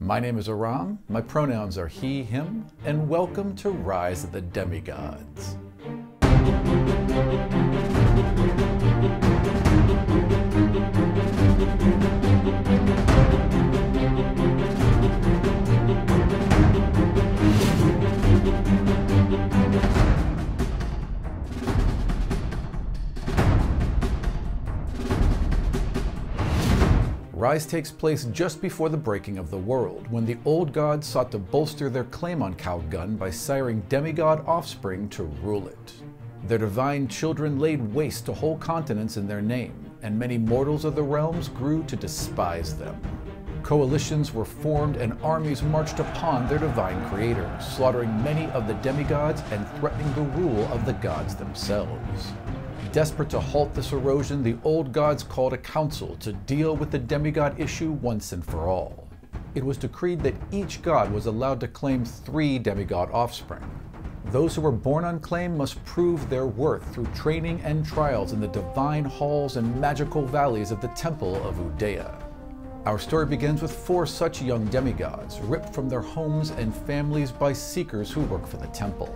My name is Aram, my pronouns are he, him, and welcome to Rise of the Demigods. Rise takes place just before the breaking of the world, when the old gods sought to bolster their claim on Calgon by siring demigod offspring to rule it. Their divine children laid waste to whole continents in their name, and many mortals of the realms grew to despise them. Coalitions were formed and armies marched upon their divine creators, slaughtering many of the demigods and threatening the rule of the gods themselves. Desperate to halt this erosion, the old gods called a council to deal with the demigod issue once and for all. It was decreed that each god was allowed to claim 3 demigod offspring. Those who were born on claim must prove their worth through training and trials in the divine halls and magical valleys of the Temple of Udea. Our story begins with 4 such young demigods, ripped from their homes and families by seekers who work for the temple.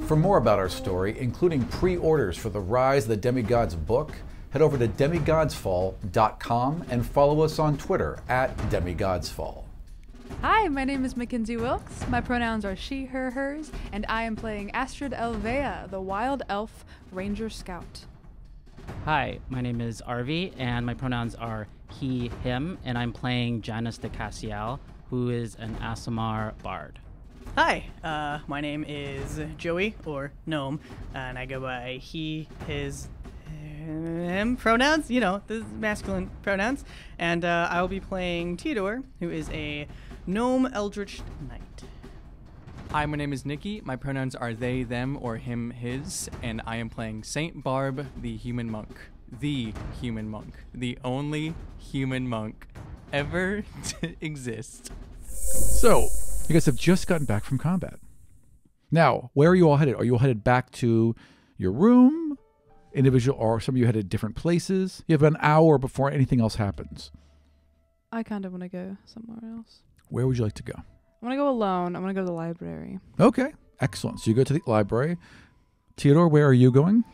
For more about our story, including pre-orders for the Rise of the Demigods book, head over to demigodsfall.com and follow us on Twitter at Demigodsfall. Hi, my name is Mackenzie Wilkes. My pronouns are she, her, hers, and I am playing Astrid Elvea, the Wild Elf Ranger Scout. Hi, my name is Arvi, and my pronouns are he, him, and I'm playing Janus de Cassiel, who is an Aasimar bard. Hi, my name is Joey, or Gnome, and I go by he, his, him pronouns, you know, the masculine pronouns, and I will be playing Theodore, who is a Gnome Eldritch Knight. Hi, my name is Nikki. My pronouns are they, them, or him, his, and I am playing Saint Barb, the human monk. The human monk. The only human monk ever to exist. So, you guys have just gotten back from combat. Now, where are you all headed? Are you all headed back to your room? Individual, or some of you headed different places? You have an hour before anything else happens. I kind of want to go somewhere else. Where would you like to go? I want to go alone. I want to go to the library. Okay, excellent. So you go to the library. Theodore, where are you going?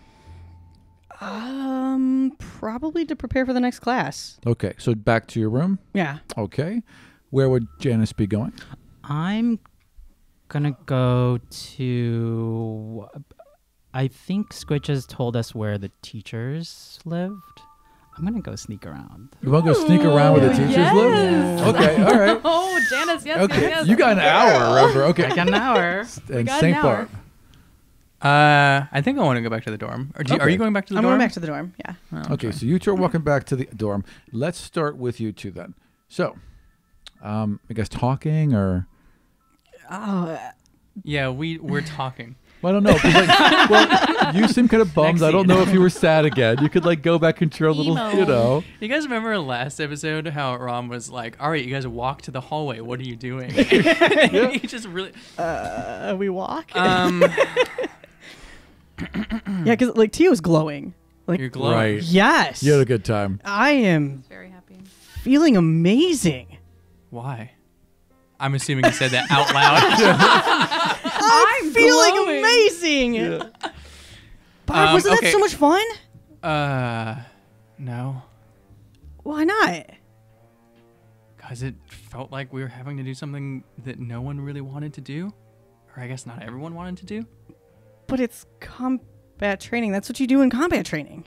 Probably to prepare for the next class. Okay, so back to your room? Yeah. Okay. Where would Janice be going? I'm gonna go to... I think Squitch has told us where the teachers lived. I'm gonna go sneak around. You want to go sneak around where the teachers live? Okay, all right. Oh, Janice, yes, Okay, yes. you got an hour, remember? Okay. I got an hour. And got Saint an Barb. I think I want to go back to the dorm. Or Okay. are you going back to the I'm dorm? going back to the dorm, yeah. Oh, Okay, so you two are walking back to the dorm. Let's start with you two then. So, I guess talking or... Oh, Yeah, we're talking. Well, I don't know. 'Cause, like, well, you seem kind of bummed. Next I don't scene. know if you were sad again. You could like go back into your little, Emo. you know. You guys remember last episode how Rom was like, all right, you guys walk to the hallway. What are you doing? He just really... we walk? Um, yeah, because, like, Tio's glowing. Like, you're glowing. Right. yes. You had a good time. I am Very happy. feeling amazing. Why? I'm assuming you said that out loud. I'm feeling glowing. amazing. Barb, wasn't okay. that so much fun? No. Why not? Because it felt like we were having to do something that no one really wanted to do. Or I guess not everyone wanted to do. But it's combat training. That's what you do in combat training.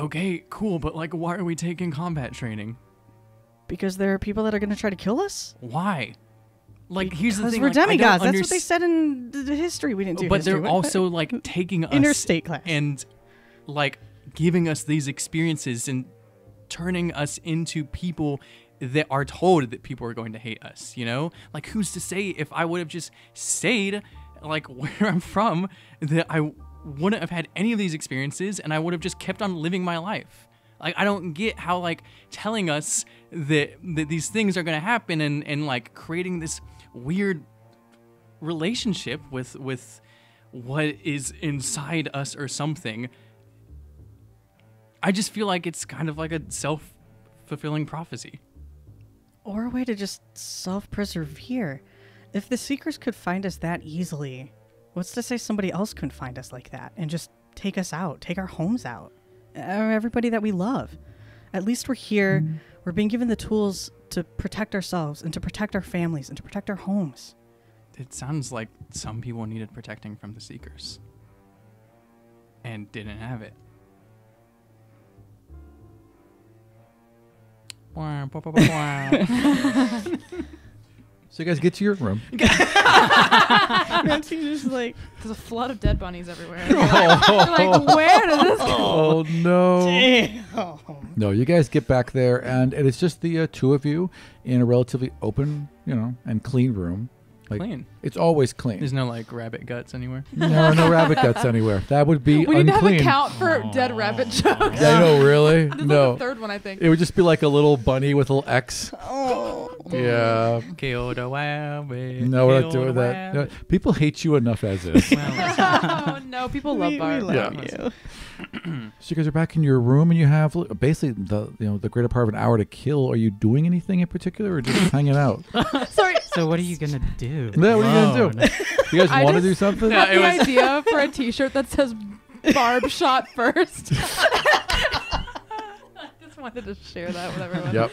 Okay, cool, but like, why are we taking combat training? Because there are people that are going to try to kill us? Why? Like, here's the Because thing. we're like, I don't demigods. That's what they underst- said in the history. We didn't do But history. they're also like taking us interstate class. and like giving us these experiences and turning us into people that are told that people are going to hate us, you know? Like, who's to say if I would have just stayed like where I'm from that I wouldn't have had any of these experiences and I would have just kept on living my life. Like, I don't get how like telling us that these things are going to happen and like creating this weird relationship with what is inside us or something. I just feel like it's kind of like a self-fulfilling prophecy. or a way to just self-persevere. If the Seekers could find us that easily, what's to say somebody else couldn't find us like that and just take us out, take our homes out, everybody that we love? At least we're here. We're being given the tools to protect ourselves and to protect our families and to protect our homes. It sounds like some people needed protecting from the Seekers and didn't have it. So you guys get to your room. And she's just like, There's a flood of dead bunnies everywhere. You're like, where did this go? Oh no! damn. No, you guys get back there, and it's just the two of you in a relatively open, and clean room. Like, Clean. It's always clean. There's no like rabbit guts anywhere. No rabbit guts anywhere. That would be We need to have unclean. a count for dead rabbit jokes. I know, really? This is No. like the third one, I think. It would just be like a little bunny with a little X. Oh. Yeah. Killed a rabbit. No, we're not killed doing a that. No, rabbit. people hate you enough as is. Oh, no. People love We Barb. love Yeah. you. So you guys are back in your room, and you have basically the greater part of an hour to kill. Are you doing anything in particular, or just hanging out? Sorry. So what are you gonna do? Yeah, what are you gonna do? Alone? You guys I want to just- do something? Yeah, I it have the was- idea for a T-shirt that says "Barb shot first." I just wanted to share that with everyone. Yep.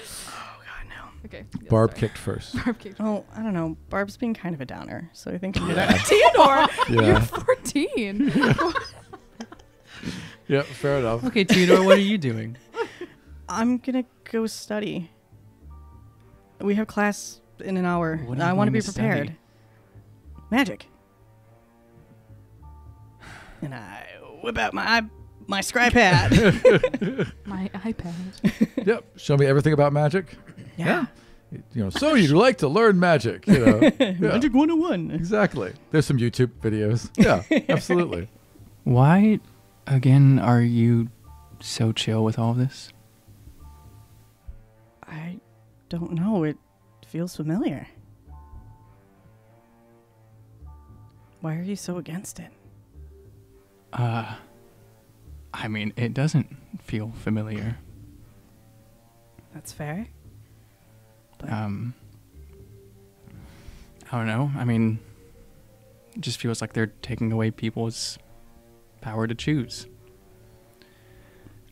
Okay. yes, Barb sorry. kicked first. Barb kicked. Oh, I don't know. Barb's being kind of a downer, so I think Theodore, Yeah. you're 14. Yep. Fair enough. Okay, Theodore, what are you doing? I'm gonna go study. We have class in an hour. What are you I want to going be to prepared. study? Magic. And I whip out my scry pad. My iPad. Yep. Show me everything about magic. Yeah. So you'd like to learn magic? Yeah. Magic 101. Exactly. There's some YouTube videos. Yeah. Absolutely. Why, again, are you so chill with all this? I don't know. It feels familiar. Why are you so against it? I mean, it doesn't feel familiar. That's fair. But I don't know. I mean, it just feels like they're taking away people's power to choose.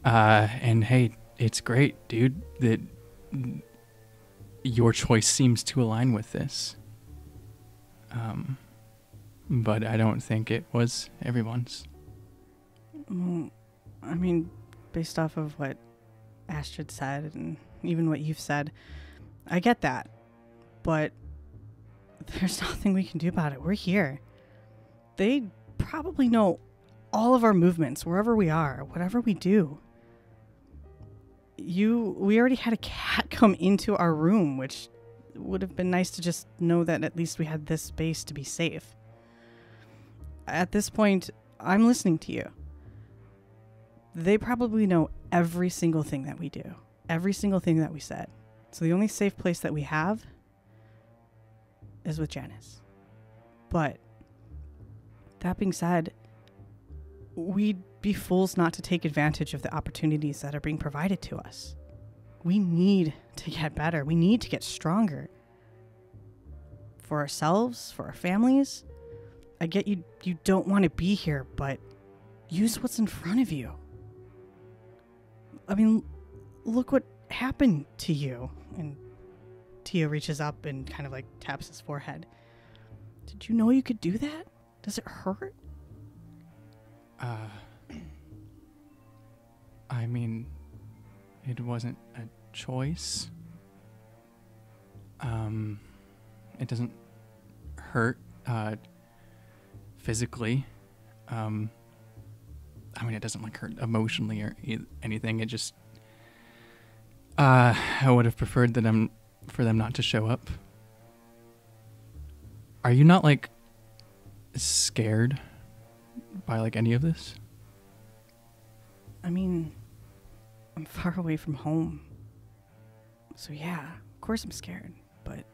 And hey, it's great, dude, that your choice seems to align with this. But I don't think it was everyone's. I mean, based off of what Astrid said and even what you've said, I get that. But there's nothing we can do about it. We're here. They probably know all of our movements, wherever we are, whatever we do. We already had a cat come into our room, which would have been nice to just know that at least we had this space to be safe. At this point, I'm listening to you. They probably know every single thing that we do, every single thing that we said. So the only safe place that we have is with Janice. But that being said, we'd be fools not to take advantage of the opportunities that are being provided to us. We need to get better. We need to get stronger. For ourselves, for our families. I get you don't want to be here, but use what's in front of you. I mean, look what happened to you. And Tio reaches up and kind of like taps his forehead. Did you know you could do that? Does it hurt? I mean, it wasn't a choice. It doesn't hurt physically. I mean, it doesn't like hurt emotionally or anything. It just I would have preferred for them not to show up. Are you not like scared by like any of this? I mean, I'm far away from home. So yeah, of course I'm scared, but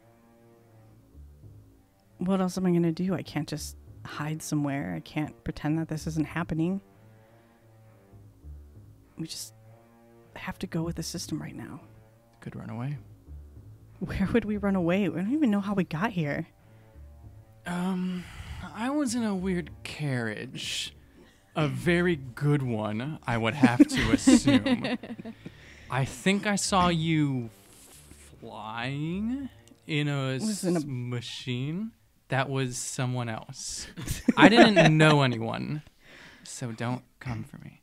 what else am I going to do? I can't just hide somewhere. I can't pretend that this isn't happening. We just have to go with the system right now. Could run away. where would we run away? We don't even know how we got here. I was in a weird carriage. A very good one, I would have to assume. I think I saw you flying in a machine. That was someone else. I didn't know anyone, so don't come for me.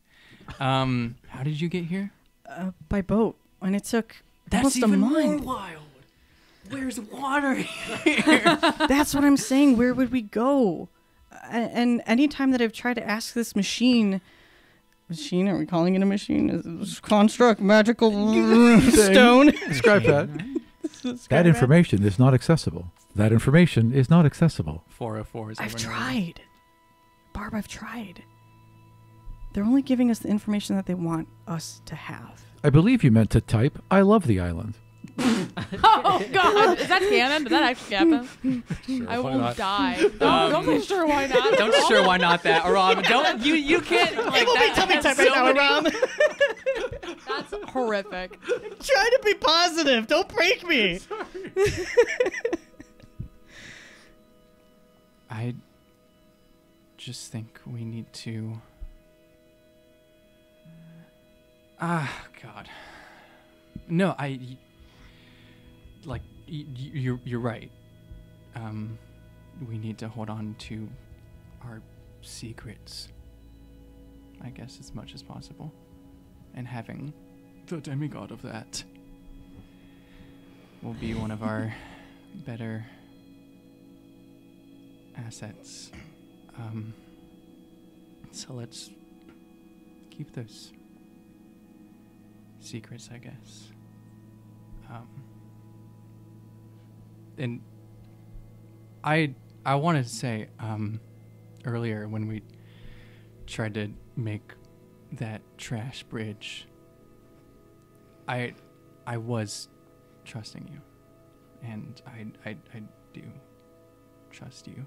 How did you get here? By boat, and it took That's almost even a more month. wild. Where's water here? That's what I'm saying. Where would we go? And anytime that I've tried to ask this machine, are we calling it a machine? Is it construct magical stone? Describe that. That information is not accessible. That information is not accessible. 404 is I've over and over. tried. Barb, I've tried. They're only giving us the information that they want us to have. I believe you meant to type, I love the island. Oh God, is that canon? Did that actually happen? Sure, I why will not? die. Don't say sure why not. Don't sure why not that, Aram. Don't you can't. Like, It will be tummy time right now, Aram. That's horrific. Try to be positive. Don't break me. I just think we need to. God. No, you're right. We need to hold on to our secrets, I guess, as much as possible. And having the demigod of that will be one of our better assets. So let's keep those secrets, I guess. And I wanted to say earlier when we tried to make that trash bridge, I was trusting you, and I do trust you.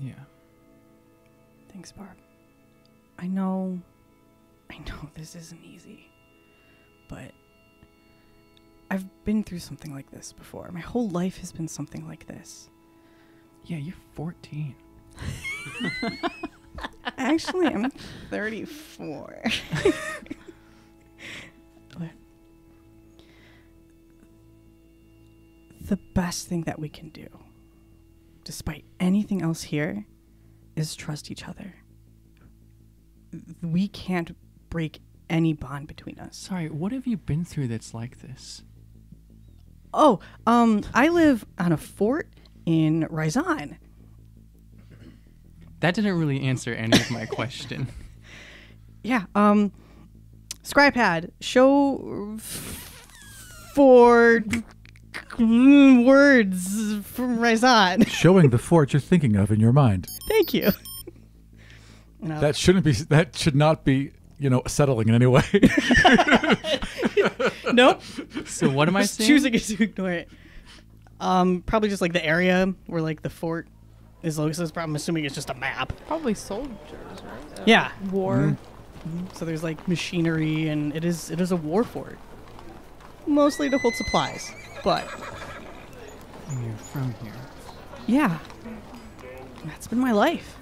Yeah. Thanks, Barb. I know this isn't easy, but I've been through something like this before. My whole life has been something like this. Yeah, you're 14. Actually, I'm 34. But the best thing that we can do, despite anything else here, is trust each other. We can't break any bond between us. Sorry, what have you been through that's like this? Oh, I live on a fort in Rizan. That didn't really answer any of my question. Yeah, Scrypad, show 4 words from Rizan. Showing the fort you're thinking of in your mind. Thank you. No. That should not be, settling in any way. Nope. So what am I Just saying? choosing to ignore it. Probably just like the area where like the fort is located. I'm assuming it's just a map. Probably soldiers, right? Yeah. War. So there's like machinery, and it is a war fort, mostly to hold supplies. But And you're from here. yeah, that's been my life.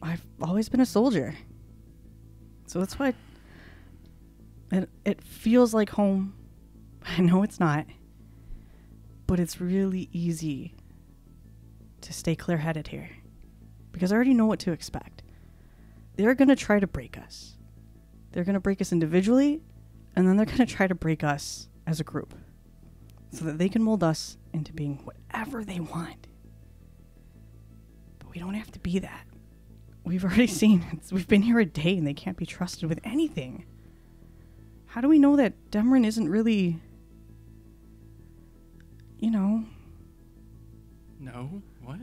I've always been a soldier, so that's why it feels like home. I know it's not, but it's really easy to stay clear-headed here because I already know what to expect. They're going to try to break us. They're going to break us individually, and then they're going to try to break us as a group so that they can mold us into being whatever they want. But we don't have to be that. We've already seen it. We've been here a day, and they can't be trusted with anything. How do we know that Demrin isn't really, No? What?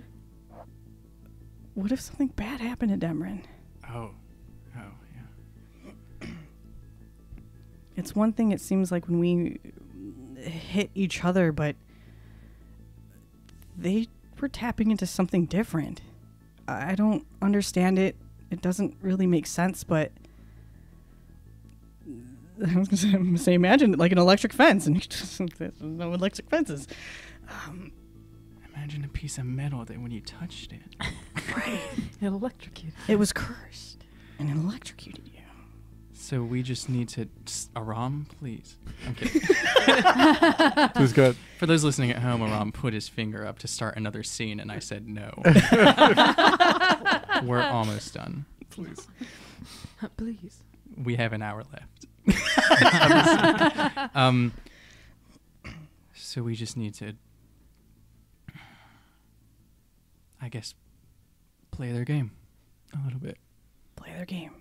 What if something bad happened to Demrin? Oh, yeah. It's one thing, it seems like, when we hit each other, but they were tapping into something different. I don't understand it. It doesn't really make sense, but I was going to say, imagine like an electric fence, and there's no electric fences. Imagine a piece of metal that when you touched it. Right. It electrocuted. It was cursed, and it electrocuted you. So we just need to... Aram, please. I'm kidding. Who's good? For those listening at home, Aram put his finger up to start another scene, and I said no. We're almost done. Please. Please. We have an hour left. So we just need to, I guess, play their game a little bit. Play their game.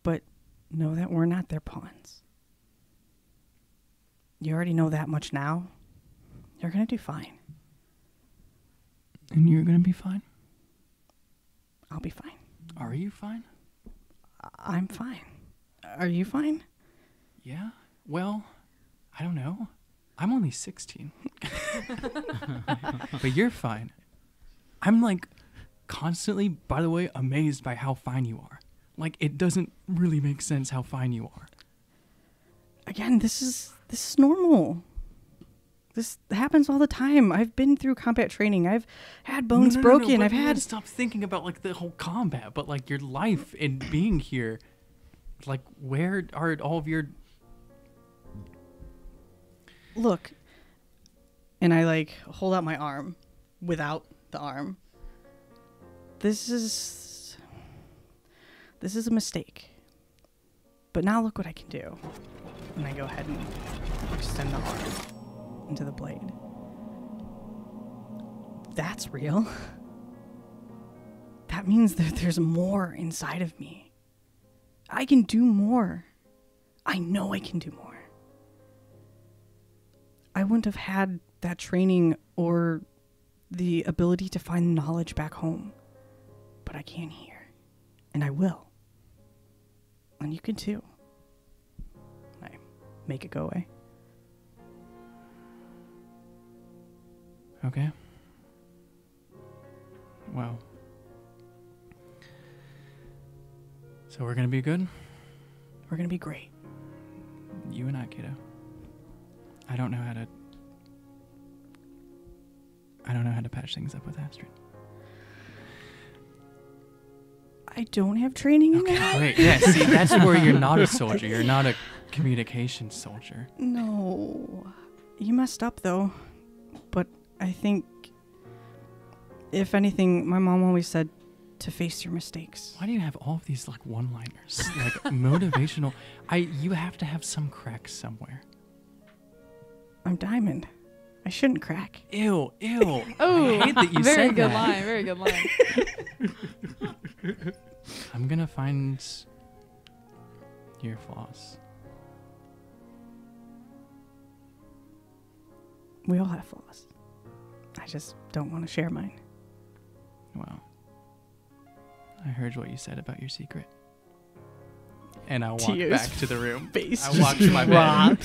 But know that we're not their pawns. You already know that much now. You're going to do fine. And you're going to be fine? I'll be fine. Are you fine? I'm fine. Are you fine? Yeah. Well, I don't know. I'm only 16. But you're fine. I'm like constantly, by the way, amazed by how fine you are. Like, it doesn't really make sense how fine you are. Again, this is normal. This happens all the time. I've been through combat training. I've had bones broken. But I've you had... gotta stop thinking about like the whole combat, but like your life and being here. Like, where are all of your... Look. And I like hold out my arm without the arm. This is a mistake. But now look what I can do. And I go ahead and extend the arm into the blade. That's real. That means that there's more inside of me. I can do more. I know I can do more. I wouldn't have had that training or the ability to find knowledge back home. But I can here. And I will. And you can too. I make it go away. Okay. Well. So we're gonna be good? We're gonna be great. You and I, kiddo. I don't know how to patch things up with Astrid. I don't have training in that. Great. Yeah, see, that's where you're not a soldier. You're not a communication soldier. No. You messed up, though. But I think, if anything, my mom always said to face your mistakes. Why do you have all of these, like, one-liners? Like, motivational. You have to have some cracks somewhere. I'm diamond. I shouldn't crack. Ew. Oh, I hate that you very said good that. line. Very good line. I'm gonna find your flaws. We all have flaws. I just don't want to share mine. Well, I heard what you said about your secret. And I walked back to the room. I walked to my bed.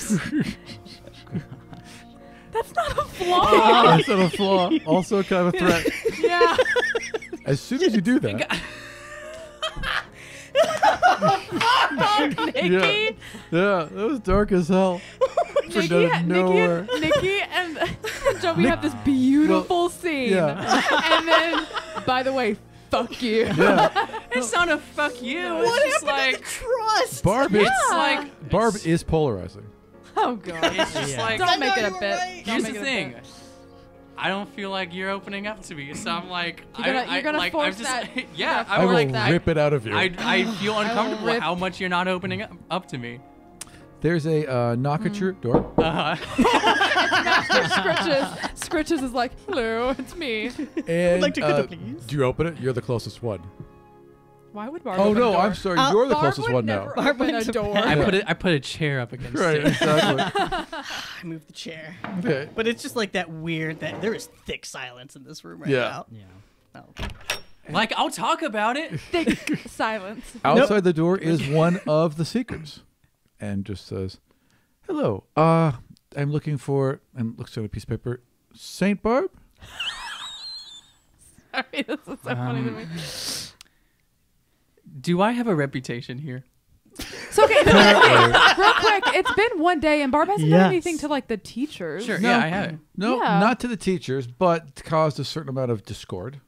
That's not a flaw. That's not a flaw. Also kind of a threat. Yeah. As soon as you do that. Nikki. Yeah, that was dark as hell. Nikki and Joey have this beautiful scene. Yeah. And then, by the way, fuck you. Yeah. It's not a fuck you. What It's just happened like to the trust? Barb is it's like Barb it's- is polarizing. Oh, God. It's just like Don't make it a you were bit. right. Don't here's make the it a thing. bit. I don't feel like you're opening up to me, so I'm like, You're gonna like, force I'm just, that. yeah, I I'm will like, rip it out of you. I feel uncomfortable rip- how much you're not opening up to me. There's a knock at your door. Scritches is like, hello, it's me. And like to go, please. do you open it? You're the closest one. Why would Barb Oh open a no, door? I'm sorry. You're the Barb closest would one never now. open a door. I put a chair up against Right, it. exactly. I moved the chair. Okay. But it's just like that weird that there is thick silence in this room right Yeah. now. Yeah. Oh. Like, I'll talk about it. Thick silence. Outside the door is one of the seekers, and just says, "Hello. I'm looking for," and looks at a piece of paper. Saint Barb. Sorry, this is so funny to me. Do I have a reputation here? So okay, real quick, it's been one day and Barb hasn't done anything to like the teachers. Sure. No. Yeah, I have it. No, Yeah. not to the teachers, but caused a certain amount of discord.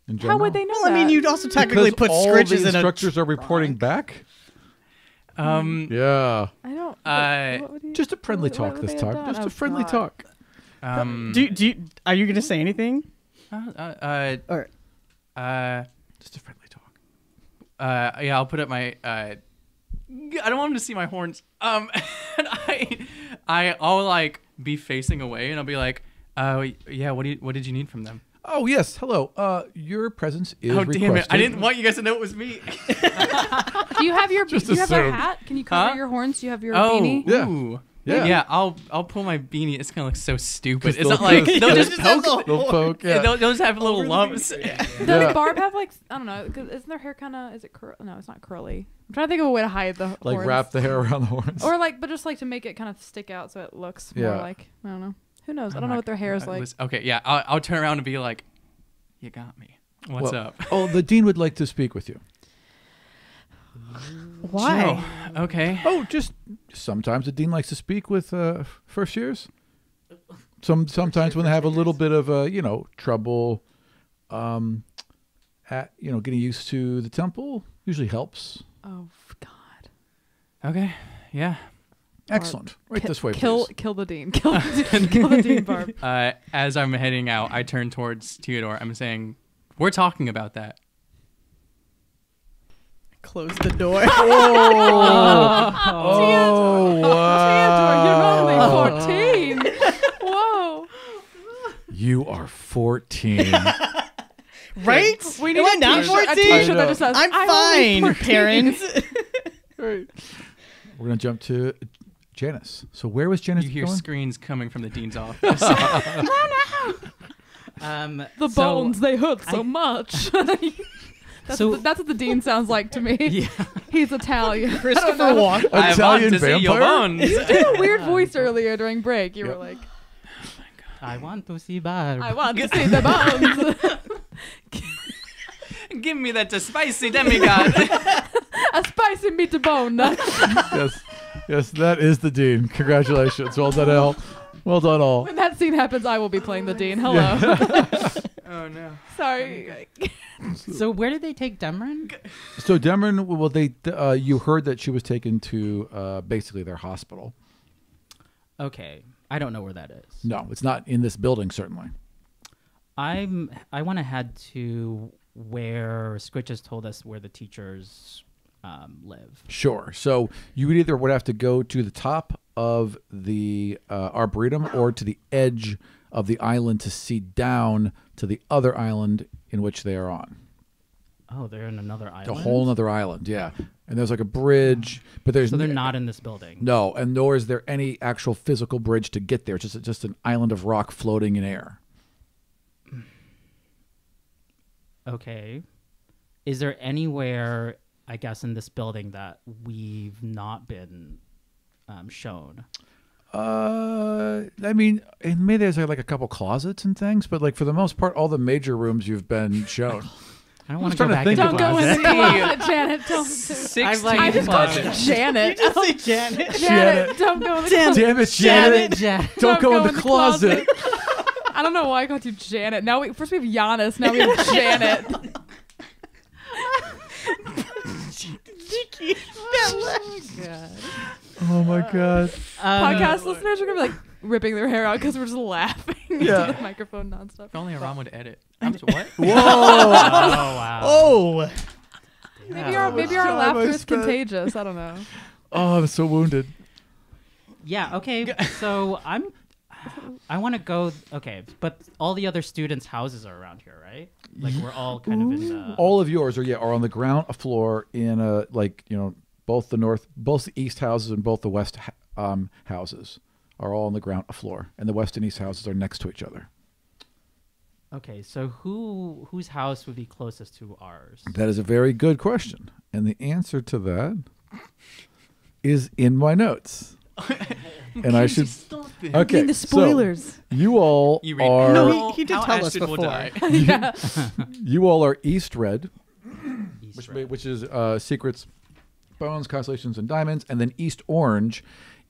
In general. How would they know Well, I mean, that? you'd also technically Because put all Scritches the in a. instructors are reporting back. Yeah, I don't. what would you- just a friendly what talk would this they have time. done? Just Oh, a friendly God. talk. Are you gonna say anything? Or Just a friendly talk. Yeah, I'll put up my. I don't want him to see my horns. And I'll like be facing away, and I'll be like, yeah. What did you need from them? Oh yes, hello. Your presence is requested. Damn it! I didn't want you guys to know it was me. Do you have your Just do you have their assume. hat? Can you cover Huh? your horns? Do you have your Oh, beanie? Yeah. ooh. Yeah. Yeah, I'll pull my beanie. It's gonna look so stupid. 'Cause It's they'll not like just- they'll just have poke. the They'll poke. Yeah. They'll just have little lumps. Does Barb have like I don't know? 'Cause isn't their hair kind of is it no? It's not curly. I'm trying to think of a way to hide the Like horns. wrap the hair around the horns. or like, but just like to make it kind of stick out so it looks more Yeah. like I don't know. Who knows? I don't know what their hair is like. Okay, yeah. I'll turn around and be like, "You got me. What's Well, up?" Oh, the dean would like to speak with you. why? Oh, okay. Oh, just sometimes the dean likes to speak with first years. Sometimes when they have a little bit of trouble, getting used to the temple usually helps. Oh God! Okay. Yeah. Excellent. Right this way, Kill please. the dean. Kill the dean. Kill the dean, Barb. As I'm heading out, I turn towards Theodore. I'm saying, "We're talking about that." Close the door. Oh, wow. Theodore, you're only 14. Whoa. You are 14. Right? We need Am I a not t-shirt, 14? that just says, I'm only fine, 14." parents. Right. We're going to jump to Janice. So where was Janice You hear going? screams coming from the dean's office. The bones, they hurt so much. That's, So- that's what the dean sounds like to me. Yeah. He's Italian. Christopher Walken. I Italian want to see your vampire? bones. You did a weird voice earlier during break. You were Yep. like, I want to see Barb. I want to see the bones. Give me that spicy demigod. A spicy meat bone. Yes, that is the dean. Congratulations. Well done, Al. Well done, all. When that scene happens, I will be playing the dean. Hello. Oh no. Sorry. So where did they take Demrin? So Demrin, well, you heard that she was taken to basically their hospital. Okay, I don't know where that is. No, it's not in this building, certainly. I want to head to where Squitches told us where the teachers live. Sure. So you would have to go to the top of the Arboretum or to the edge of the island to see down to the other island in which they are on. Oh, they're in another island. A whole other island, yeah. And there's like a bridge, but there's So they're not in this building. No, and nor is there any actual physical bridge to get there. It's just an island of rock floating in air. Okay. Is there anywhere, I guess, in this building that we've not been shown? I mean, and maybe there's like a couple closets and things, but like for the most part, all the major rooms you've been shown. I don't want to trying go to back think into Don't go in the closet. closet, Janet. Don't. 16 I just called you closets. Janet. Just say Janet. Janet, don't go in the closet. Damn it, Janet! Janet. Don't go in the closet. I don't know why I called you Janet. Now first we have Giannis. Now we have Janet. Oh my god! Podcast listeners are gonna be like ripping their hair out because we're just laughing Yeah. into the microphone nonstop. If only Aram would edit. What? Whoa! Oh, wow. Oh. Maybe our much laughter time I is spent. contagious. I don't know. Oh, I'm so wounded. Yeah, okay. So I want to go. Okay, but all the other students' houses are around here, right? Like we're all kind of in the. All of yours are on the ground floor in both the east houses and both the west houses are all on the ground floor, and the west and east houses are next to each other. Okay, so whose house would be closest to ours? That is a very good question, and the answer to that is in my notes. And I should. Okay, the spoilers. So you all You read are. No, he did How tell us Astrid will before. die. You all are East Red, which is secrets, bones, constellations, and diamonds. And then east orange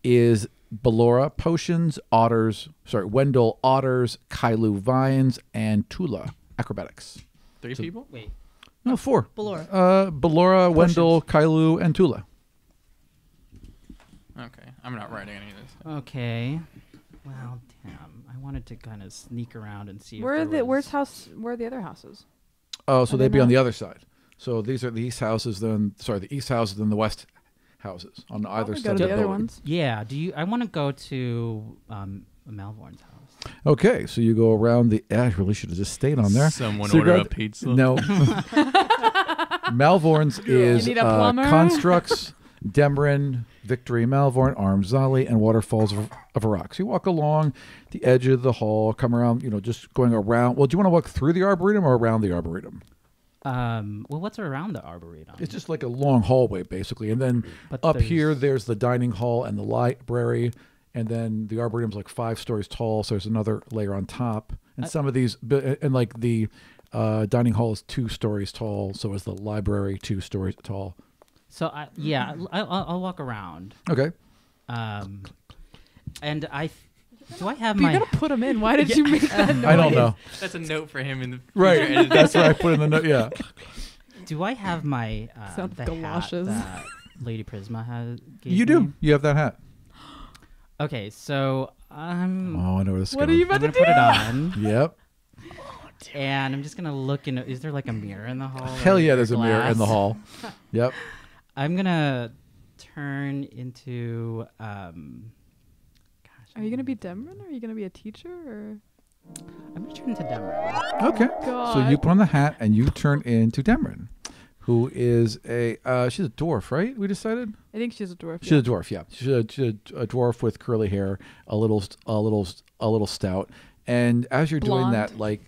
is Ballora, potions, Wendell, otters, Kailu, vines, and Tula, acrobatics. 3 people? Wait. No, 4. Ballora. Ballora, Wendell, Kailu, and Tula. Okay, I'm not writing any of this. Okay. Well, damn. I wanted to kind of sneak around and see. Where are if there was... where are the other houses? Oh, so Are they'd they be on not? the other side. So these are the east houses, the east houses, then the west houses on either Probably side go of to the the other building. ones. Yeah. I want to go to Malvorn's house. Okay, so you go around the. I really should have just stayed on there. Someone So you order got- a pizza. No. Malvorn's is need a plumber? constructs, Demrin, Victory, Malvorn, Arms, Zali, and Waterfalls of Iraq. So you walk along the edge of the hall, come around, just going around. Well, do you want to walk through the Arboretum or around the Arboretum? Well, what's around the Arboretum? It's just like a long hallway, basically. And then But up there's- here, there's the dining hall and the library. And then the Arboretum's like 5 stories tall, so there's another layer on top. And some of these, and like the dining hall is 2 stories tall, so is the library 2 stories tall. So I'll walk around. Okay. And do I have But my? you're gonna put them in. Why did you make that noise? I don't know. That's a note for him in the Right. future editing. That's what I put in the note. Yeah. Do I have my Sounds the galoshes. hat that Lady Prisma has? Gave You me? do. You have that hat. Okay, so I'm Oh, I know where this is What are going. you I'm about gonna to put do? it on, Yep. and I'm just gonna look in. Is there like a mirror in the hall? Hell or- yeah, or there's a mirror in the glass? hall. Yep. I'm gonna turn into. Are you gonna be Demrin? Or are you gonna be a teacher? Or I'm gonna turn into Demra. Okay. God. So you put on the hat and you turn into Demrin, who is she's a dwarf, right? We decided. I think she's a dwarf. She's a dwarf, yeah. She's a dwarf with curly hair, a little stout. And as you're doing Blonde. that, like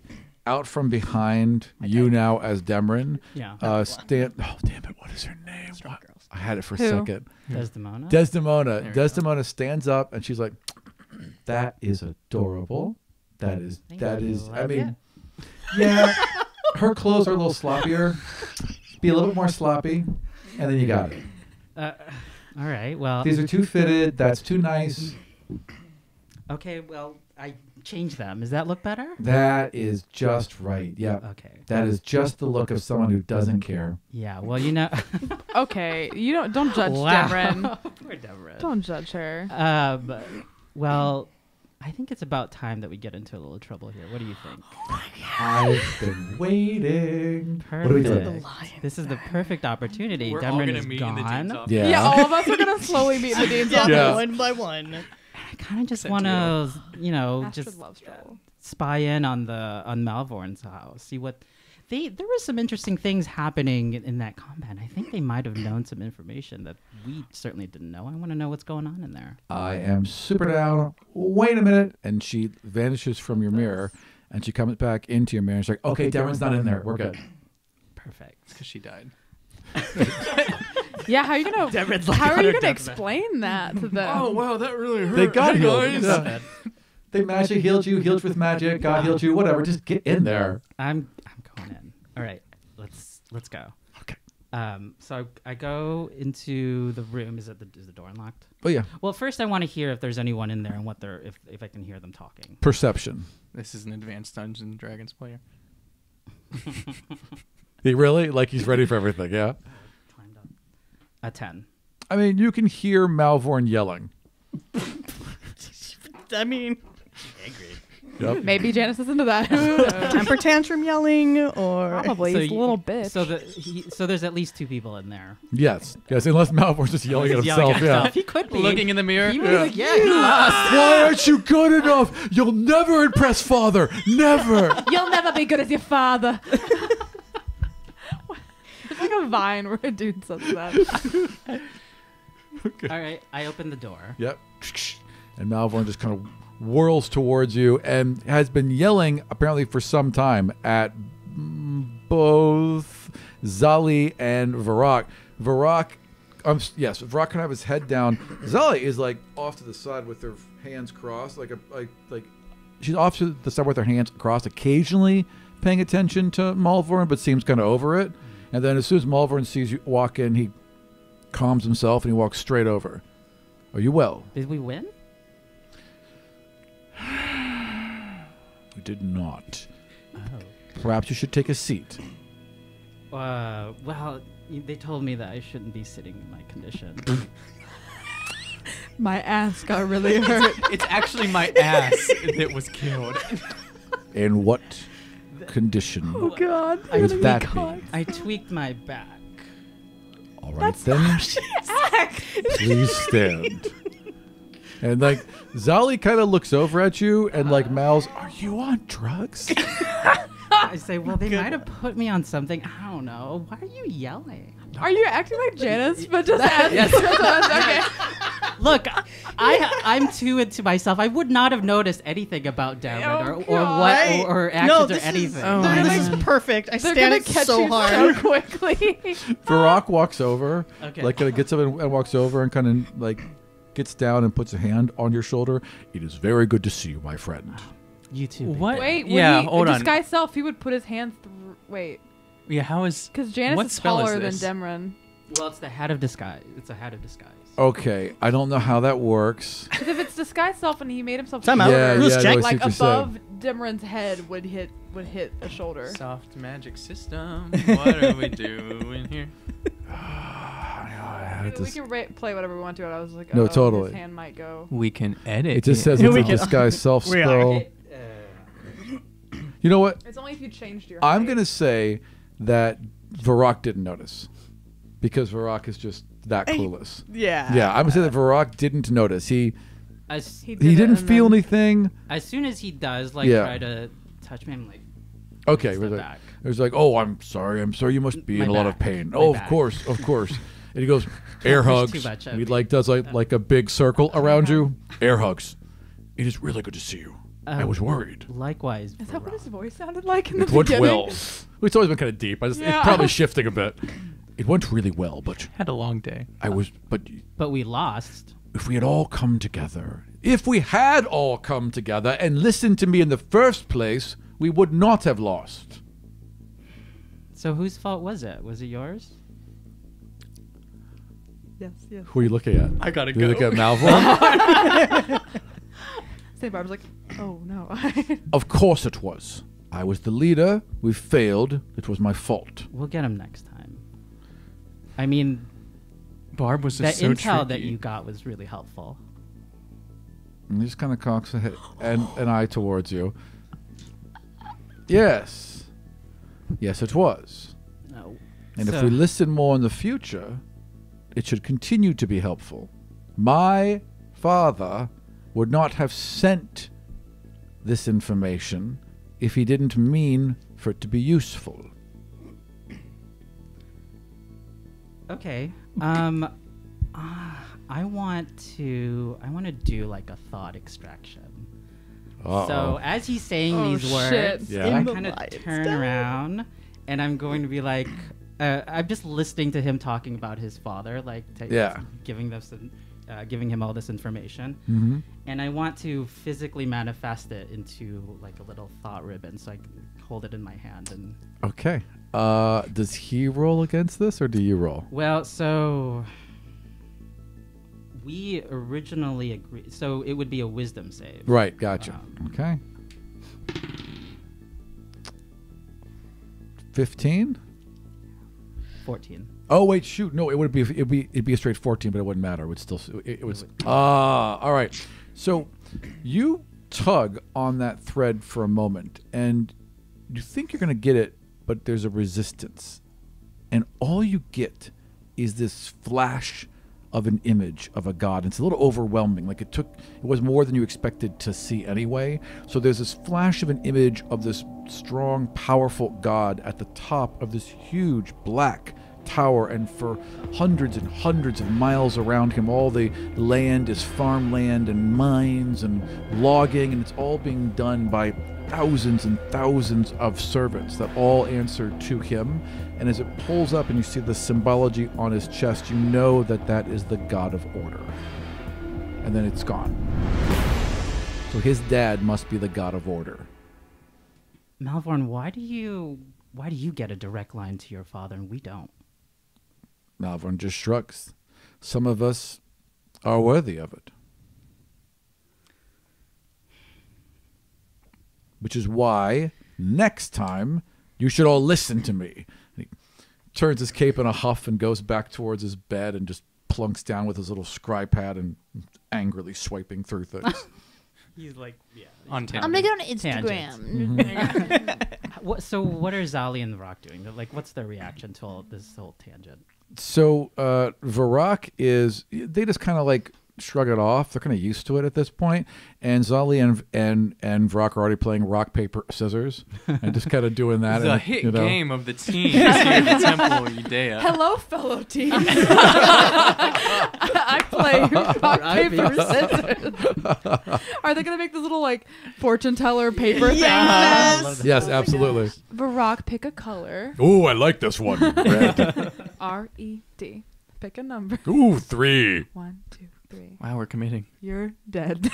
out from behind you now as Demrin, Yeah. oh damn it, what is her name? Strong What? girls. I had it for a Who? second. Desdemona. Desdemona. There we Desdemona stands up and she's like, "That is adorable. That is. Thank That you. is. I Love mean, yeah. Her clothes are a little sloppier. Be a little bit more sloppy, and then you got it. All right. Well. These are too fitted. That's too nice. Okay. Well, I changed them. Does that look better? That is just right. Yeah. Okay. That is just the look of someone who doesn't care. Yeah. Well, you know. Okay, you don't judge Wow. Demrin. Poor Demra. Don't judge her. Well, I think it's about time that we get into a little trouble here. What do you think? I've been waiting. Perfect. What are we doing? This is the perfect opportunity. We're all Demrin gonna is meet in the dean's gone. office. Yeah. Yeah, all of us are gonna slowly meet in the dean's Yeah, office. Yeah. one by one. I kind of just Sent want to to, Astrid just loves trouble. spy in on Malvorn's house, see what there was some interesting things happening in that combat. I think they might have known some information that we certainly didn't know. I want to know what's going on in there. I am super down. Wait a minute. And she vanishes from your mirror and she comes back into your mirror and she's like, okay, Darren's not in there. We're good. Perfect. Because she died. Yeah, how are you gonna? Demrin's like how are on you her gonna deathbed. explain that to them? Oh, wow, that really hurt. They got Hey, healed. guys. Yeah. They magic healed you with magic. God healed you, whatever. Just get in there. I'm going in. All right, let's go. Okay. So I go into the room. Is the door unlocked? Oh, yeah. Well, first I want to hear if there's anyone in there and what they're if I can hear them talking. Perception. This is an advanced Dungeons and Dragons player. He really? Like he's ready for everything, yeah? Climbed up. A 10. I mean, you can hear Malvorn yelling. I mean, Yep. Maybe Janice is into that. Who knows? temper tantrum yelling or Probably. So He's a you- little bitch. So there's at least 2 people in there. Yes. Yes, unless Malvorn's just yelling at He's himself, at yeah. himself. He could be. Looking in the mirror. He was like, yeah, he lost. Why aren't you good enough? You'll never impress Father. Never. You'll never be good as your father. It's like a vine where a dude says that. All right, I open the door. Yep. And Malvorn just kind of whirls towards you and has been yelling, apparently for some time, at both Zali and Varrock. Varrock can have his head down. Zali is like off to the side with her hands crossed, like she's off to the side with her hands crossed, occasionally paying attention to Malvorn, but seems kind of over it. And then as soon as Malvern sees you walk in, he calms himself and he walks straight over. Are you well? Did we win? You did not. Oh. Perhaps you should take a seat. Well, they told me that I shouldn't be sitting in my condition. My ass got really hurt. It's actually my ass that was killed. In what condition Oh God! I would tweaked- that be? I tweaked my back. All right, then. Please stand. And like Zali kind of looks over at you and like mouths, "Are you on drugs?" I say, well, they might have put me on something. I don't know. Why are you yelling? Are you acting like Janice, but just as okay? Look, I'm too into myself. I would not have noticed anything about Darren or what or actions or anything. This is perfect. I They're stand gonna it catch so you hard. so quickly. Varrock walks over, Okay. like kind of gets up and walks over and kind of like gets down and puts a hand on your shoulder. It is very good to see you, my friend. You too. baby. What? Wait, Yeah, hold on. disguise self, he would put his hand through. Wait, Yeah, how is... because Janice What is spell is taller than this? Demrin. Well, it's the hat of disguise. It's a hat of disguise. Okay, I don't know how that works. Because if it's disguise self and he made himself Time out. shorter, Yeah, Who's yeah, check? no, I see like what you're saying. above Demrin's head would hit a shoulder. Soft magic system. What are we doing here? We can play whatever we want to. And I was like, No, oh, totally. His hand might go. We can edit. It just it. says it's We a can- disguise self We are. spell. You know what? It's only if you changed your. I'm height. gonna say that Varrock didn't notice because Varrock is just that clueless. Yeah. Yeah, I'm gonna say that Varrock didn't notice. He As, He didn't and feel then- anything. as soon as he does, like, Yeah. try to touch me, I'm like, Okay, step we're like, back. it was like, oh, I'm sorry, you must be My in a lot of back. pain. My Oh, back. of course. And he goes, air push hugs. too much of He me. like does like a big circle around you. Air hugs. It is really good to see you. I was worried. likewise. Is that what his Varrock. voice sounded like in the It went beginning? well. It's always been kind of deep. It's Yeah. probably shifting a bit. It went really well, but Had a long day. but But we lost. if we had all come together, and listened to me in the first place, we would not have lost. So whose fault was it? Was it yours? Yes. Who are you looking at? I gotta Do you go. look at Malvern? Saint Barb's like, oh no. Of course it was. I was the leader. We failed. It was my fault. We'll get him next time. I mean, Barb was that just so intel that tricky. you got was really helpful. And he just kind of cocks a head and an eye towards you. Yes. Yes, it was. No. And if So- we listen more in the future, it should continue to be helpful. My father would not have sent this information if he didn't mean for it to be useful. Okay. I want to do like a thought extraction. So as he's saying Oh, these shit. words, Yeah. I In the kind of lion's turn den. around and I'm going to be like, I'm just listening to him talking about his father, like Yeah. giving him all this information, Mm-hmm. and I want to physically manifest it into like a little thought ribbon, so I can hold it in my hand. And Okay. Does he roll against this, or do you roll? well, so we originally agreed, so it would be a wisdom save. Right. Gotcha. Okay. 15. 14. Oh wait, shoot! No, it'd be a straight 14, but it wouldn't matter. It would still it was all right. So you tug on that thread for a moment, and you think you're gonna get it, but there's a resistance, and all you get is this flash of an image of a god. It's a little overwhelming. Like it was more than you expected to see anyway. So there's this flash of an image of this strong, powerful god at the top of this huge black tower, and for hundreds and hundreds of miles around him, all the land is farmland and mines and logging, and it's all being done by thousands and thousands of servants that all answer to him. And as it pulls up and you see the symbology on his chest, you know that that is the god of order. And then it's gone. So his dad must be the god of order. Malvorn, why do you why do you get a direct line to your father and we don't? Malvern just shrugs. Some of us are worthy of it. Which is why next time you should all listen to me. And he turns his cape in a huff and goes back towards his bed and just plunks down with his little scry pad and angrily swiping through things. He's like, yeah. On tangent. I'm making it on Instagram. So what are Zali and the Rock doing? Like, what's their reaction to all this whole tangent? So Varrock they just kind of like shrug it off. They're kind of used to it at this point. And Zali and Varrock are already playing rock, paper, scissors and just kind of doing that. The and, hit game of the teams here at the Temple of Udea. Hello, fellow team. I play rock, paper, scissors. Are they going to make this little, like, fortune teller paper thing? Yes, absolutely. Varrock, pick a color. Ooh, I like this one. Red. R-E-D. Pick a number. Ooh, 3. 1, 2, 3. Wow, we're committing. You're dead.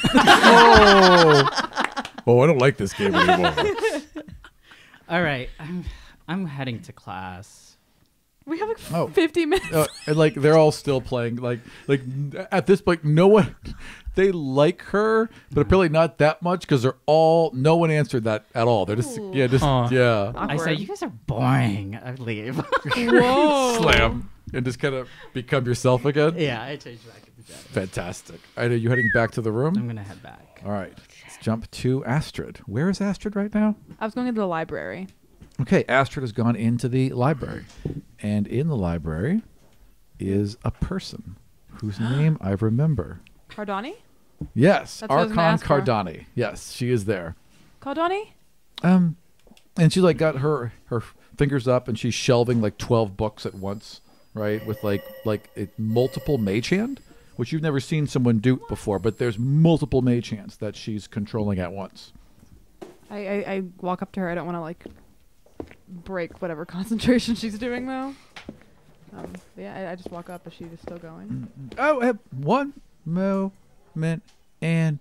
Oh, I don't like this game anymore. All right, I'm heading to class. We have like 50 minutes. And like they're all still playing. Like at this point, no one. They like her, but apparently not that much because no one answered that at all. They're just yeah. I say, you guys are boring. I leave. Whoa. Slam and just kind of become yourself again. Yeah, I changed back into that. Fantastic. All right, are you heading back to the room? I'm gonna head back. All right, let's jump to Astrid. Where is Astrid right now? I was going into the library. Okay, Astrid has gone into the library, and in the library is a person whose name I remember. Cardani? Yes, That's what I was gonna Archon ask for. Cardani. Yes, she is there. Cardani? And she like got her fingers up, and she's shelving like 12 books at once, right? With like multiple mage hand, which you've never seen someone do before. But there's multiple mage hands that she's controlling at once. I walk up to her. I don't want to like break whatever concentration she's doing though. Yeah, I just walk up. Is she just still going? Oh, one moment and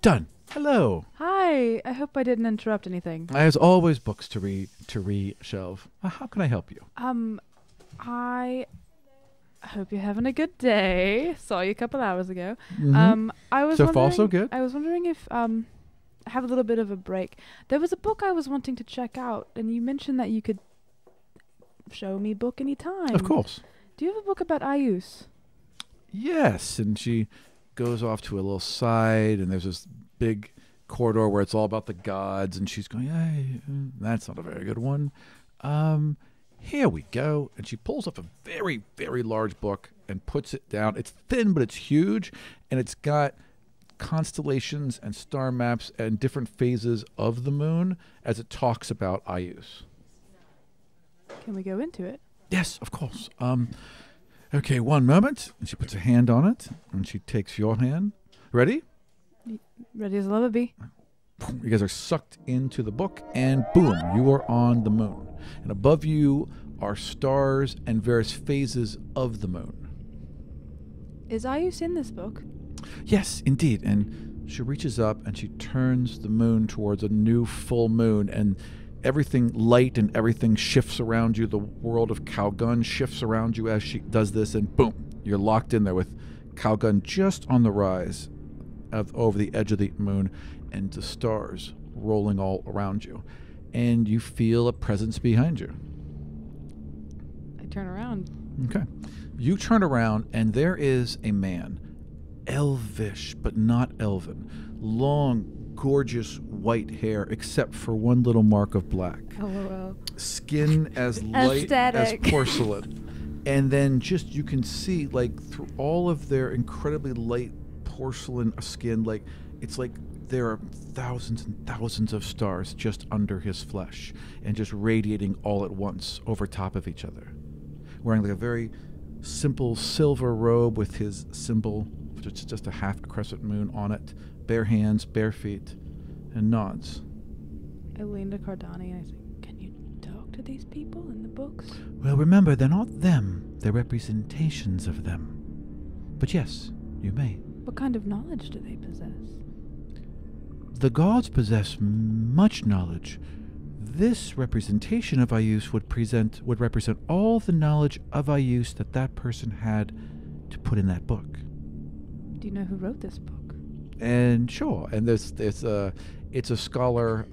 done. Hello. Hi. I hope I didn't interrupt anything. There's always books to re-shelve. How can I help you? I hope you're having a good day. Saw you a couple hours ago. Mhm. I was So far, wondering- so good. I was wondering if I have a little bit of a break. There was a book I was wanting to check out, and you mentioned that you could show me book anytime. Of course. Do you have a book about Ayus? Yes, and she goes off to a little side, and there's this big corridor where it's all about the gods, and she's going, hey, that's not a very good one. Here we go. And she pulls up a very, very large book and puts it down. It's thin, but it's huge, and it's got constellations and star maps and different phases of the moon as it talks about Ayus. Can we go into it? Yes, of course. Okay, one moment. And she puts a hand on it, and she takes your hand. Ready? Ready as I'll ever be. You guys are sucked into the book, and boom, you are on the moon. And above you are stars and various phases of the moon. Is Ayus in this book? Yes, indeed. And she reaches up and she turns the moon towards a new full moon, and everything light and everything shifts around you. The world of Calgun shifts around you as she does this, and boom, you're locked in there with Calgun just on the rise over the edge of the moon, and the stars rolling all around you. And you feel a presence behind you. I turn around. Okay. You turn around, and there is a man, elvish but not elven, long, gorgeous white hair, except for one little mark of black. LOL. Skin as light as Aesthetic. porcelain. And then just you can see, like, through all of their incredibly light porcelain skin, like, it's like there are thousands and thousands of stars just under his flesh and just radiating all at once over top of each other. Wearing like a very simple silver robe with his symbol, which is just a half crescent moon on it, bare hands, bare feet, and nods. I lean to Cardani and I say, can you talk to these people in the books? Well, remember, they're not them. They're representations of them. But yes, you may. What kind of knowledge do they possess? The gods possess much knowledge. this representation of Ayus would represent all the knowledge of Ayus that person had to put in that book. Do you know who wrote this book? And sure, and it's a scholar.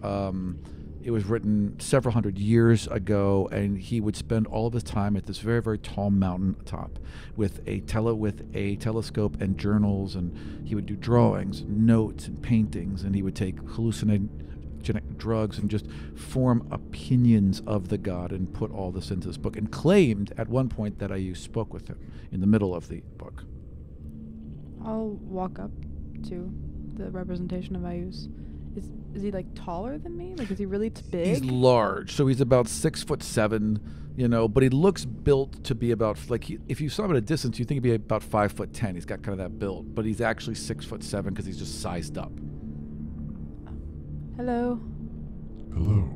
It was written several hundred years ago, and he would spend all of his time at this very, very tall mountain top with a telescope and journals, and he would do drawings, notes, and paintings, and he would take hallucinogenic drugs and just form opinions of the god and put all this into this book, and claimed at one point that Ayus spoke with him in the middle of the book. I'll walk up to the representation of Ayus. Is he like taller than me? Like, is he really big? He's large, so he's about 6'7", but he looks built to be about if you saw him at a distance, you'd think he'd be about 5'10". He's got kind of that build, but he's actually 6'7" because he's just sized up. Hello. Hello.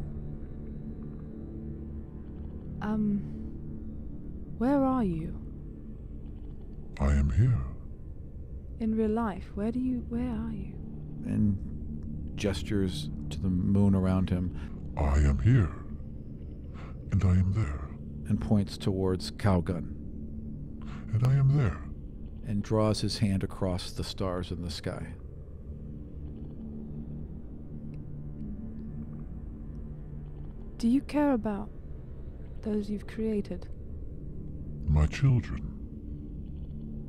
Where are you? I am here. In real life, where are you? And gestures to the moon around him. I am here. And I am there. And points towards Calgun. And I am there. And draws his hand across the stars in the sky. Do you care about those you've created? My children.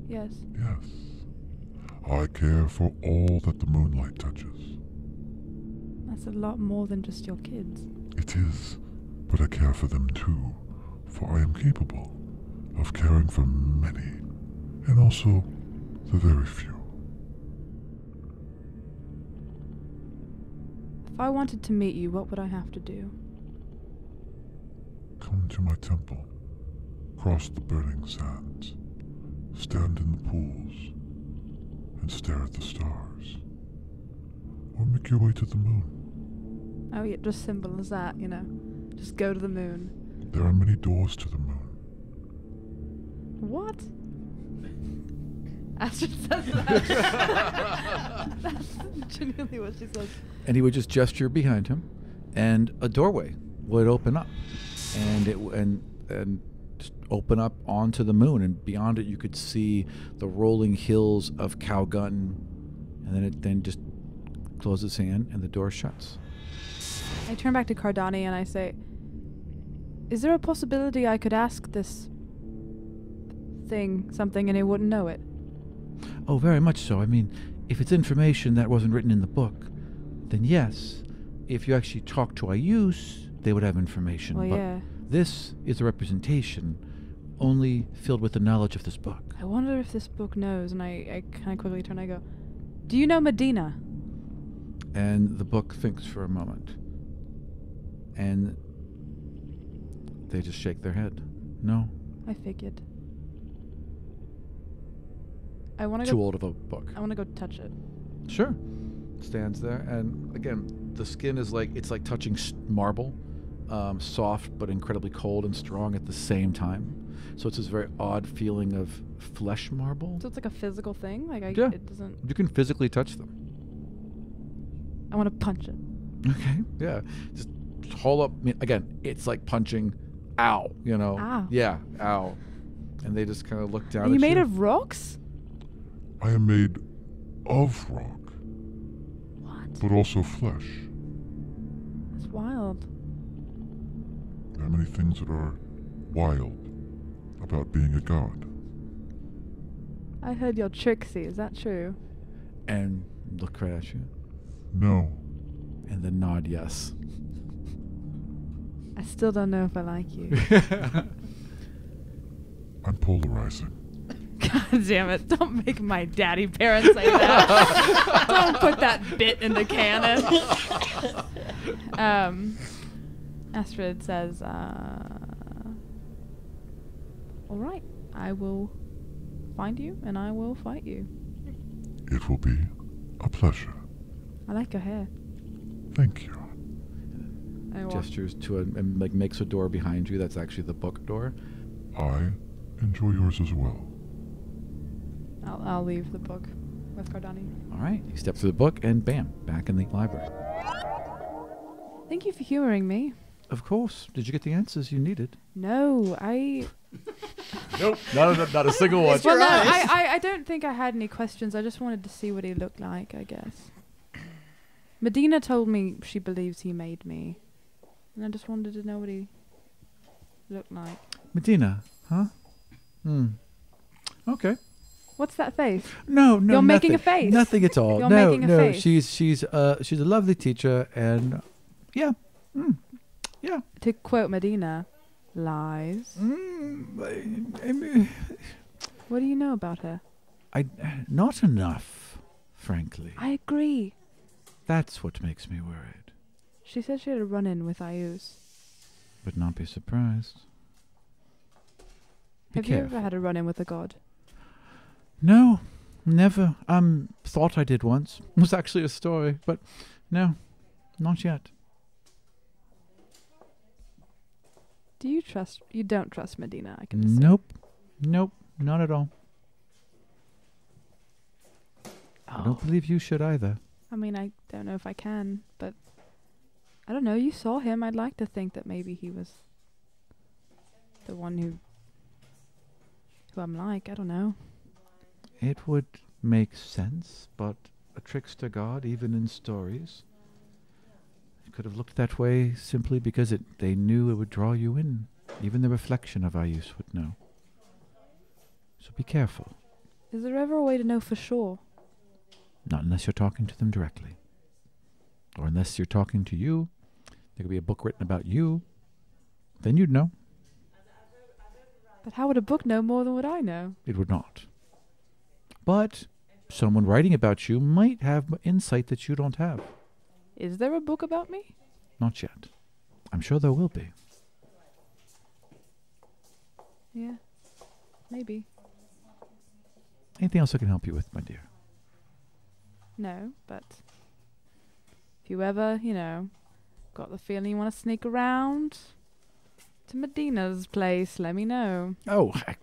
Yes. Yes. I care for all that the moonlight touches. That's a lot more than just your kids. It is, but I care for them too, for I am capable of caring for many, and also the very few. If I wanted to meet you, what would I have to do? Come to my temple, cross the burning sands, stand in the pools, and stare at the stars. Or make your way to the moon. Oh yeah, just simple as that, Just go to the moon. There are many doors to the moon. What? Astrid says that. That's genuinely what she says. And he would just gesture behind him, and a doorway would open up, and and just open up onto the moon, and beyond it you could see the rolling hills of Calgun, and then it just closes his hand and the door shuts. I turn back to Cardani and I say, is there a possibility I could ask this thing something and it wouldn't know it? Oh, very much so. I mean, if it's information that wasn't written in the book, then yes. If you actually talk to Ayus, they would have information. Well, but yeah. this is a representation only filled with the knowledge of this book. I wonder if this book knows, and I kind of quickly turn and I go, do you know Medina? And the book thinks for a moment. And they just shake their head. No. I figured. I want to Too go. old of a book. I want to go touch it. Sure. Stands there, and again, the skin is it's like touching marble, soft but incredibly cold and strong at the same time. So it's this very odd feeling of flesh marble. So it's like a physical thing. Yeah. It doesn't. You can physically touch them. I want to punch it. Okay. Yeah. Just hold up. Again, it's like punching. Ow. Ow. Yeah. Ow. And they just kind of look down. Are you at made of rocks? I am made of rock, What? but also flesh. That's wild. There are many things that are wild about being a god. I heard you're tricksy. Is that true? And look right at you. No, And then nod yes. I still don't know if I like you. I'm polarizing. God damn it. Don't make my daddy parents say that. Don't put that bit in the canon. Astrid says, all right, I will find you and I will fight you. It will be a pleasure. I like your hair. Thank you. I walk. Gestures to and makes a door behind you. That's actually the book door. I enjoy yours as well. I'll leave the book with Cardani. All right. You step through the book, and bam, back in the library. Thank you for humoring me. Of course. Did you get the answers you needed? No, I. Nope. Not a single one. Well, no, I don't think I had any questions. I just wanted to see what he looked like, I guess. Medina told me she believes he made me. And I just wanted to know what he looked like. Medina, huh? Okay. What's that face? No, You're making a face. Nothing at all. You're no, making a no. face. She's a lovely teacher, and yeah. To quote Medina, lies. What do you know about her? Not enough, frankly. I agree. That's what makes me worried. She said she had a run-in with Ayus. But not be surprised. Have you ever had a run-in with a god? No, never. Thought I did once. It was actually a story, but no, not yet. Do you trust? You don't trust Medina, I can just say. Nope, not at all. I don't believe you should either. I mean, I don't know if I can, but I don't know. You saw him. I'd like to think that maybe he was the one who I'm like. I don't know. It would make sense, but a trickster god, even in stories, it could have looked that way simply because they knew it would draw you in. Even the reflection of Ayus would know. So be careful. Is there ever a way to know for sure? Not unless you're talking to them directly. Or unless you're talking to you. There could be a book written about you. Then you'd know. But how would a book know more than what I know? It would not. But someone writing about you might have insight that you don't have. Is there a book about me? Not yet. I'm sure there will be. Yeah. Maybe. Anything else I can help you with, my dear? No, but if you ever, got the feeling you want to sneak around to Medina's place, let me know. Oh, I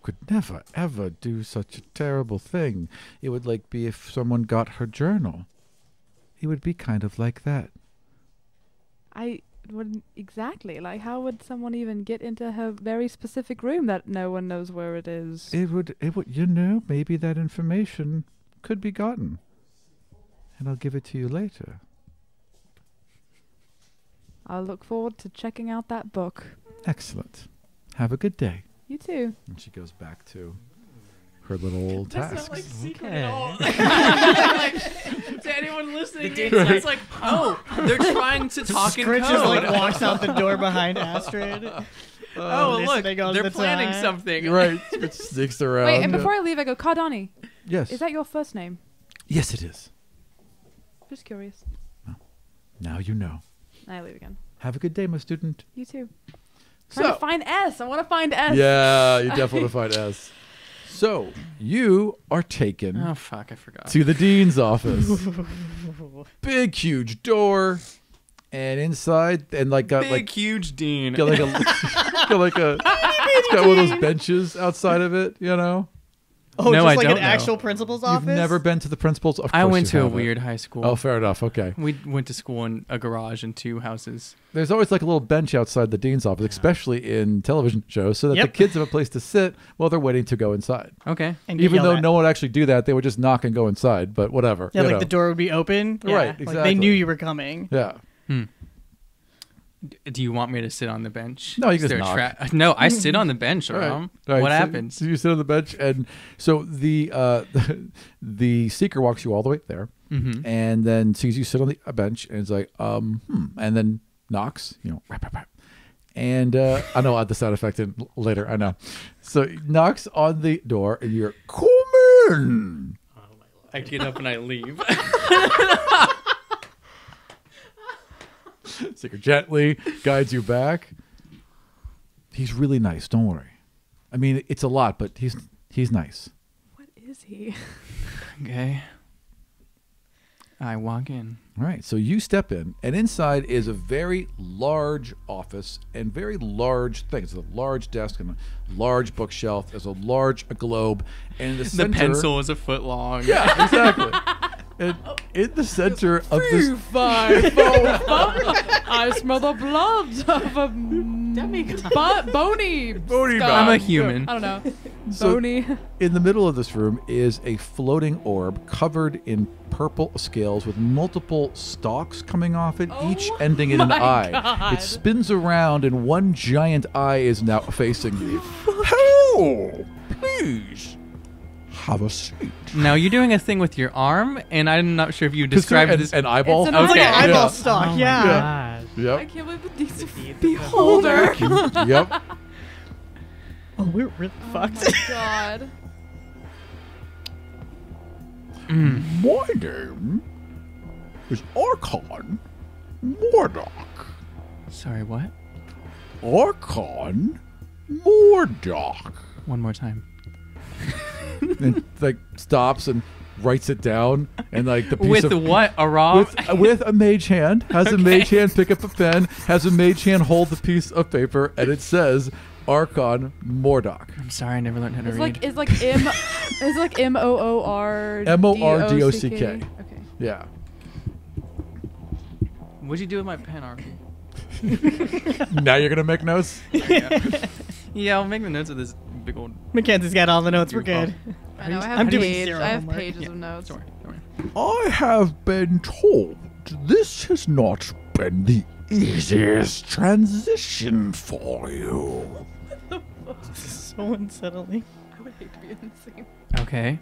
could never, ever do such a terrible thing. It would be if someone got her journal. It would be kind of like that. I wouldn't exactly. How would someone even get into her very specific room that no one knows where it is? It would, maybe that information could be gotten. And I'll give it to you later. I'll look forward to checking out that book. Excellent. Have a good day. You too. And she goes back to her little tasks. That's not secret Okay. at all. To anyone listening, it's like, oh, they're trying to talk in Scritch code. just walks out the door behind Astrid. Oh, look, listening all they're the planning time. something. Right. It sneaks around. Wait, and before I leave, I go, Cardani. Yes. Is that your first name? Yes, it is. Just curious. Now you know. I leave again. Have a good day, my student. You too. Trying to find S. I want to find S. Yeah, you definitely want to find S. So, you are taken Oh fuck, I forgot. to the dean's office. Big, huge door. And inside, and got Big huge dean. got a, it's got one of those benches outside of it, Oh, No, just I like don't an know. actual principal's office? You've never been to the principal's? Of I course went you to a haven't. weird high school. Oh, fair enough. Okay. We went to school in a garage and 2 houses. There's always a little bench outside the dean's office, especially in television shows, so that the Yep. kids have a place to sit while they're waiting to go inside. Okay. And get Even yelled though at. no one would actually do that, they would just knock and go inside, but whatever. Yeah, you like know. the door would be open. Yeah, Right, like exactly. they knew you were coming. Yeah. Do you want me to sit on the bench? No, you Is just there a knock. No, I sit on the bench, All right. Aram. All right, What so- happens? So you sit on the bench, and so the seeker walks you all the way there, and then sees you sit on the bench, and is like, and then knocks, rap, rap, rap. And I know I'll add the sound effect in later. I know. So he knocks on the door, and you're come in. I get up and I leave. Seeker gently guides you back. He's really nice. Don't worry. I mean, it's a lot, but he's nice. What is he? Okay. I walk in. All right, so you step in, and inside is a very large office and very large things. There's a large desk and a large bookshelf. There's a large globe, and in the The center, pencil is a foot long. Yeah, exactly. And in the center of this, I smell the blood of a Demigod. bony. Bony skull. I'm a human. I don't know. So- Bony. In the middle of this room is a floating orb covered in purple scales with multiple stalks coming off it, each ending in an my eye. God. It spins around and one giant eye is now facing you. Hello! Please, have a seat. Now you're doing a thing with your arm, and I'm not sure if you described an, this. an eyeball? It's an It's like an Okay. eyeball Yeah. stalk. Oh yeah. my gosh. I Yep. can't believe the deeds of Deeds of beholder. Yep. Oh, we're really Oh fucked. my god. My name is Archon Mordok. Sorry, what? Archon Mordok. One more time. And like stops and writes it down and like the piece With of what? A raw? with a mage hand, has a mage hand pick up a pen, has a mage hand hold the piece of paper, and it says Archon Mordok. I'm sorry, I never learned how to read. It's like M-O-O-R M-O-R-D-O-C-K. Okay. Yeah. What'd you do with my pen, Archie? Now you're gonna make notes? Yeah, I'll make the notes of this big old. Mackenzie's got all the notes. We're Beautiful. good. I know. I I'm have doing pages. zero I have homework. pages Yeah, of notes. Sorry. I have been told this has not been the easiest transition for you. So unsettling. I would hate to be in the same. Okay.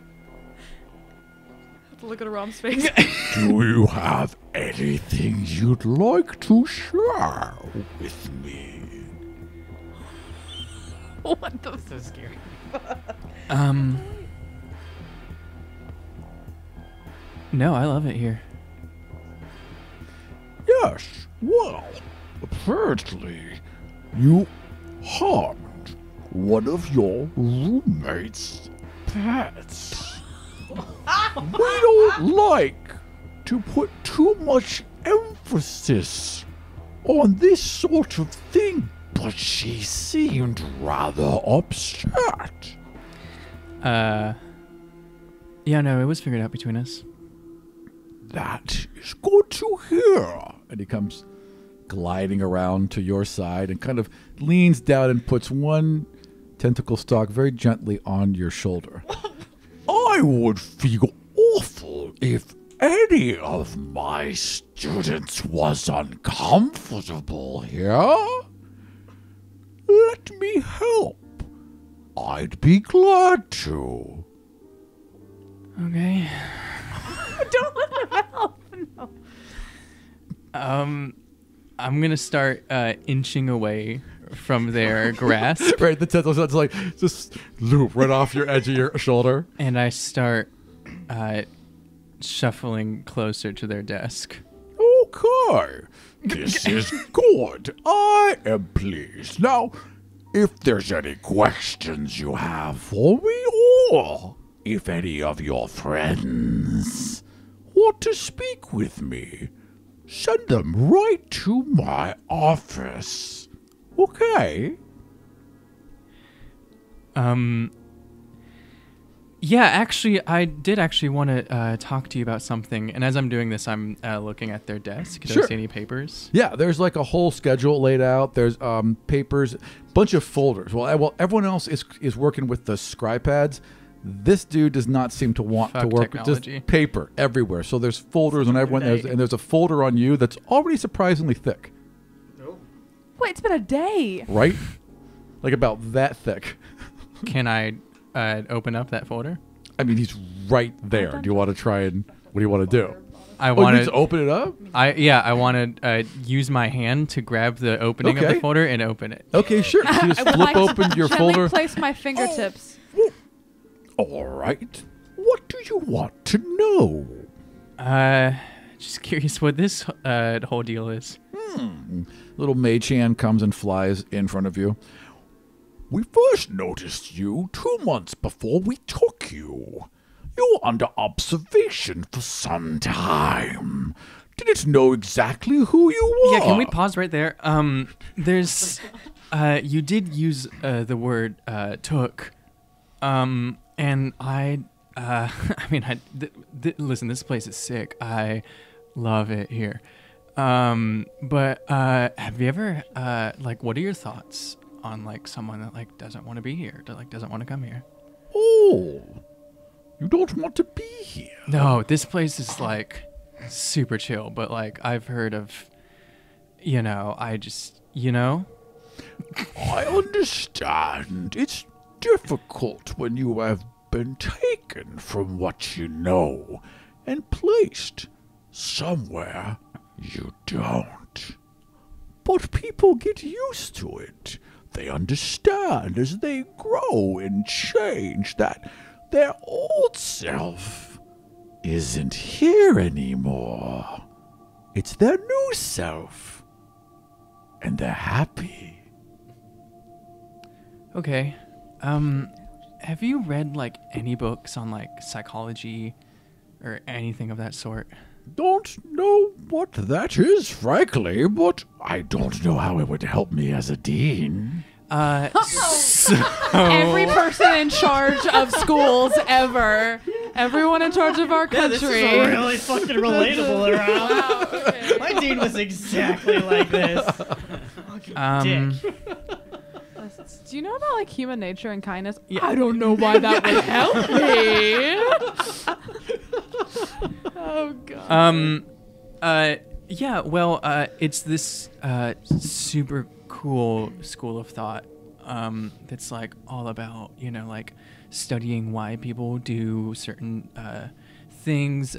Have to look at Aram's face. Do you have anything you'd like to share with me? What the? So scary. No, I love it here. Yes, well, apparently you harmed one of your roommate's pets. We don't like to put too much emphasis on this sort of thing, but she seemed rather upset. Yeah, no, it was figured out between us. That is good to hear. And he comes gliding around to your side and kind of leans down and puts one tentacle stalk very gently on your shoulder. I would feel awful if any of my students was uncomfortable here. Let me help. I'd be glad to. Okay. Don't let him help. No. I'm gonna start inching away from their grasp, Right, the tentacle starts like just loop right off your edge of your shoulder. and I start shuffling closer to their desk. Okay, this is good. I am pleased. Now, if there's any questions you have for me, or if any of your friends want to speak with me, send them right to my office. Okay? Yeah, actually, I did actually want to talk to you about something. And as I'm doing this, I'm looking at their desk. Do Sure. I see any papers? Yeah, there's like a whole schedule laid out. There's papers, bunch of folders. Well, everyone else is working with the scribe pads. This dude does not seem to want to Fuck work with technology. just paper everywhere. So there's folders on everyone, and there's a folder on you that's already surprisingly thick, Wait, it's been a day. right? Like about that thick. Can I open up that folder? I mean, he's right there. Do you want to try and what do you want to do? I Oh, you want need to open it up? I want to use my hand to grab the opening of Okay. the folder and open it. Okay, sure. So you just I would flip like to open your gently folder. place my fingertips. All right. What do you want to know? Just curious what this whole deal is. Little mage hand comes and flies in front of you. We first noticed you 2 months before we took you. You were under observation for some time. Didn't know exactly who you were. Yeah, can we pause right there? There's, you did use the word took, and I mean, listen, this place is sick. I love it here. But have you ever like, what are your thoughts on like someone that like doesn't want to be here, that like doesn't want to come here? Oh, you don't want to be here. No, this place is like super chill, but like I've heard of, I just, I understand. It's difficult when you have been taken from what you know and placed somewhere you don't. But people get used to it. They understand as they grow and change that their old self isn't here anymore. It's their new self. And they're happy. Okay. Have you read like any books on like psychology or anything of that sort? Don't know what that is, frankly, but I don't know how it would help me as a dean. So Every person in charge of schools ever. Everyone in charge of our country. This is really fucking relatable around. Wow, okay. My dean was exactly like this. Fucking dick. Do you know about like human nature and kindness? Yeah. I don't know why that would help me. Oh god. Yeah, well, it's this super cool school of thought that's like all about, like studying why people do certain things,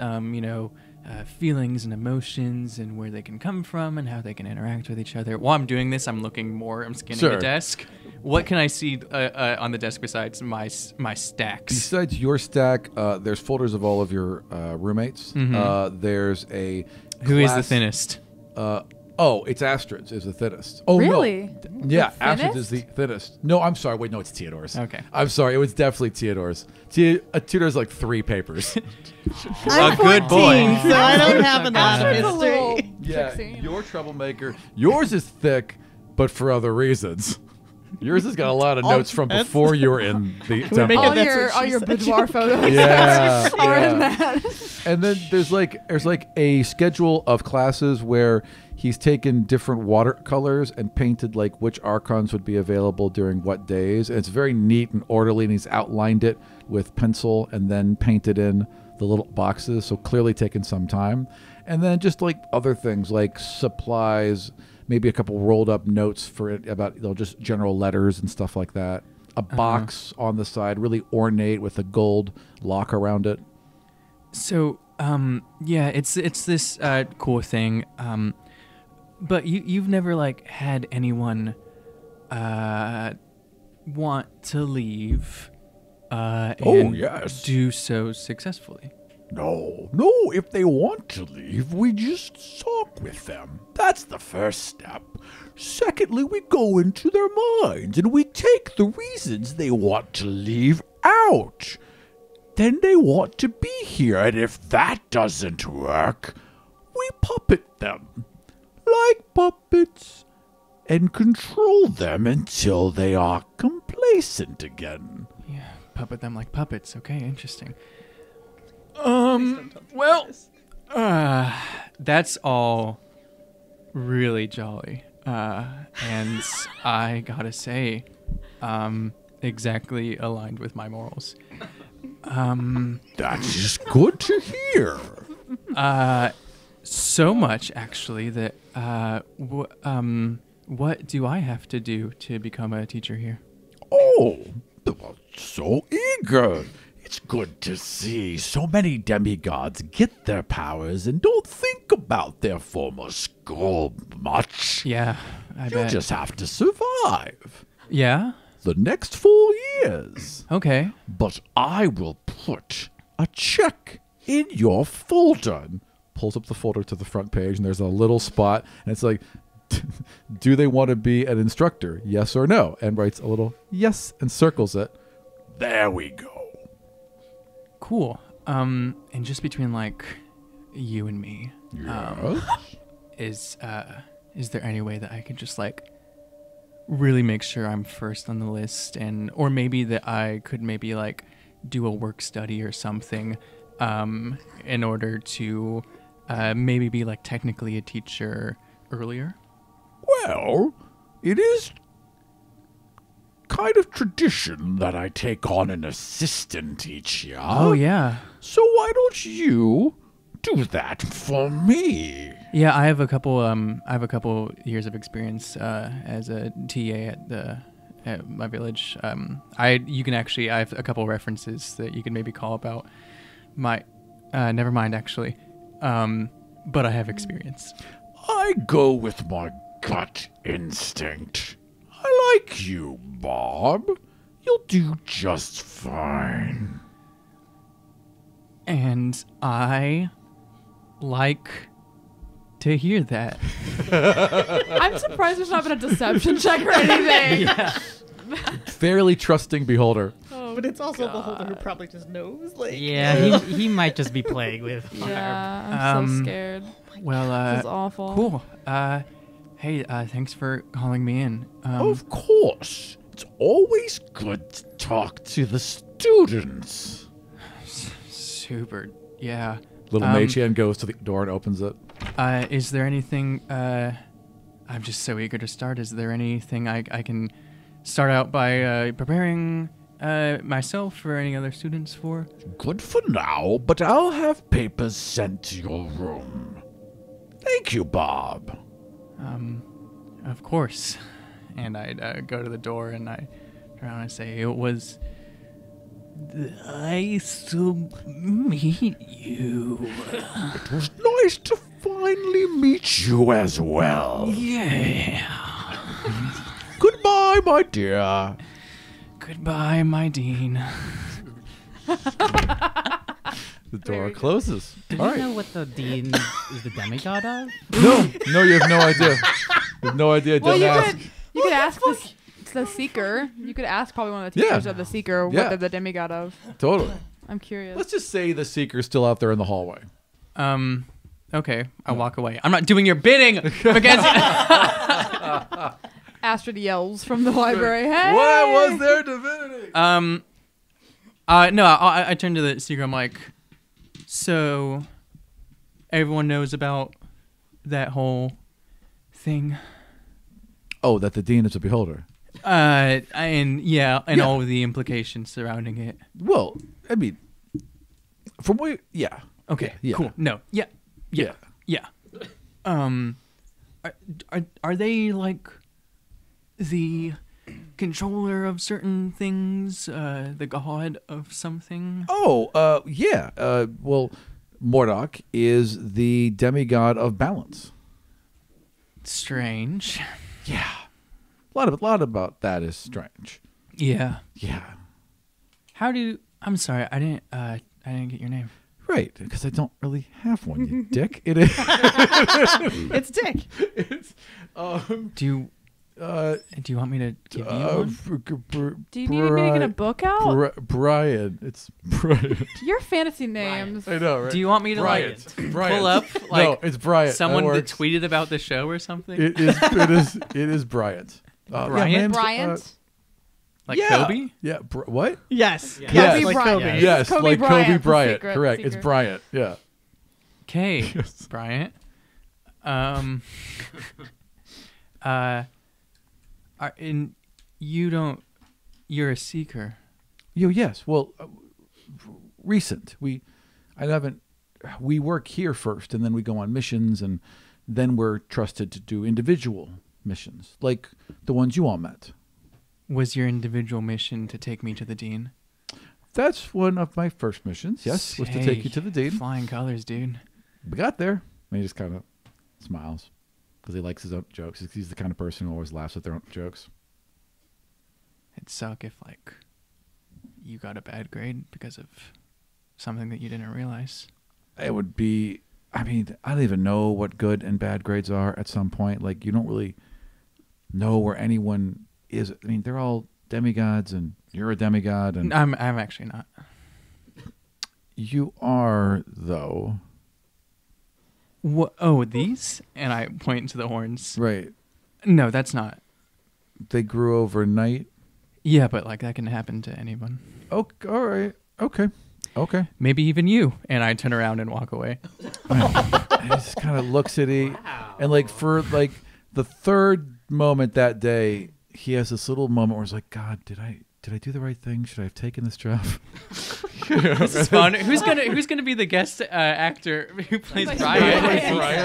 feelings and emotions and where they can come from and how they can interact with each other. While I'm doing this, I'm scanning the desk. What can I see on the desk besides my stacks? Besides your stack, there's folders of all of your roommates. There's a Who is the class- thinnest? It's Astrid's is the thinnest. Oh, Really? no. Yeah, The Astrid's is the thinnest. No, I'm sorry. Wait, no, it's Theodore's. Okay. I'm sorry. It was definitely Theodore's. Theodore's like 3 papers. A good boy. So I don't have enough Astrid's a little history. Yeah, tricksy. you're a troublemaker. Yours is thick, but for other reasons. Yours has got a lot of notes from that's- before you were in the we temple. make it All that's your what all she your said. boudoir photos Yeah, are yeah. in that. And then there's like a schedule of classes where he's taken different watercolors and painted like which archons would be available during what days. And it's very neat and orderly, and he's outlined it with pencil and then painted in the little boxes. So clearly taken some time. And then just like other things like supplies, maybe a couple rolled up notes for it about just general letters and stuff like that. A box on the side, really ornate with a gold lock around it. So, yeah, it's this cool thing. But you've never like had anyone want to leave and yes. do so successfully. No, if they want to leave, we just talk with them. That's the first step. Secondly, we go into their minds and we take the reasons they want to leave out. Then they want to be here, and if that doesn't work, we puppet them. Like puppets. And control them until they are complacent again. Yeah, puppet them like puppets. Okay, interesting. Well, that's all really jolly. And I gotta say, exactly aligned with my morals. That is good to hear. So much actually that what do I have to do to become a teacher here? Oh, so eager. It's good to see so many demigods get their powers and don't think about their former school much. Yeah, I You bet. just have to survive Yeah. the next 4 years. Okay. But I will put a check in your folder. And pulls up the folder to the front page, and there's a little spot, and it's like, do they want to be an instructor? Yes or no? And writes a little yes and circles it. There we go. Cool. And just between like you and me, Yes. is there any way that I could just like really make sure I'm first on the list, and or maybe that I could maybe like do a work study or something in order to maybe be like technically a teacher earlier? Well, it is kind of tradition that I take on an assistant each year. Oh yeah. So why don't you do that for me? Yeah, I have a couple years of experience as a TA at my village. I have a couple references that you can maybe call about my never mind actually. But I have experience. I go with my gut instinct. I like you, Bob. You'll do just fine. And I like to hear that. I'm surprised there's not been a deception check or anything. Fairly trusting beholder. But it's also the holder who probably just knows. Like, Yeah, he might just be playing with Barb. Yeah, I'm so scared. Well, This is awful. cool. Hey, thanks for calling me in. Of course. It's always good to talk to the students. Super. Yeah. Little mage hand goes to the door and opens it. Is there anything? I'm just so eager to start. Is there anything I can start out by preparing myself or any other students for? Good for now, but I'll have papers sent to your room. Thank you, Bob. Of course. And I'd go to the door and I turn around and say, it was nice to meet you. It was nice to finally meet you as well. Yeah. Goodbye, my dear. Goodbye, my dean. The door closes. Do All you right. know what the dean is the demigod of? No, you have no idea. You have no idea. Well, Don't ask. you could ask the Seeker. You could ask probably one of the teachers Yeah. of the Seeker Yeah. what they're the demigod of. Totally. I'm curious. Let's just say the Seeker's still out there in the hallway. Okay, I'll walk away. I'm not doing your bidding, Mackenzie. Astrid yells from the library. Hey! What was their divinity? No, I turn to the Seeker. I'm like, so everyone knows about that whole thing? Oh, that the dean is a beholder. And Yeah. all of the implications surrounding it. Well, I mean, from what? Yeah. Okay, Yeah. cool. No, yeah. Are they like the controller of certain things, the god of something? Oh, yeah. Well, Mordok is the demigod of balance. Strange. Yeah. A lot about that is strange. Yeah. Yeah. I'm sorry, I didn't get your name. Right, because I don't really have one, you dick. It is. it's Dick. It's, Do you want me to give you one? Do you need me to get a book out? Brian. It's Brian. Your fantasy names. I know, right? Do you want me to Brian. Brian. pull up like no, it's Brian. someone that that works. tweeted about the show or something? It is Bryant. Bryant? Bryant? Like yeah. Kobe? Yeah. What? Yes. Yeah. Yes. Kobe Like Bryant. Kobe. Yes, Kobe like Bryant, Kobe the Bryant. secret Correct. It's secret. Bryant. Yeah. Okay, Yes. Bryant. You're a seeker. Yes. Well, recent. We work here first, and then we go on missions, and then we're trusted to do individual missions, like the ones you all met. Was your individual mission to take me to the dean? That's one of my first missions. Yes, was to take you to the dean. Flying colors, dude. We got there. And he just kind of smiles because he likes his own jokes. He's the kind of person who always laughs at their own jokes. It'd suck if like you got a bad grade because of something that you didn't realize. It would be, I mean, I don't even know what good and bad grades are at some point. Like, you don't really know where anyone is. I mean, they're all demigods, and you're a demigod, and I'm actually not. you are, though. What? Oh, these? And I point to the horns. Right. No, that's not. They grew overnight. Yeah, but like that can happen to anyone. Oh, all right. Okay. Okay. Maybe even you. And I turn around and walk away. he just kind of looks at it, and like for like the third moment that day, he has this little moment where he's like, God, did I do the right thing? Should I have taken this job? This is fun. Who's gonna be the guest actor who plays Riot?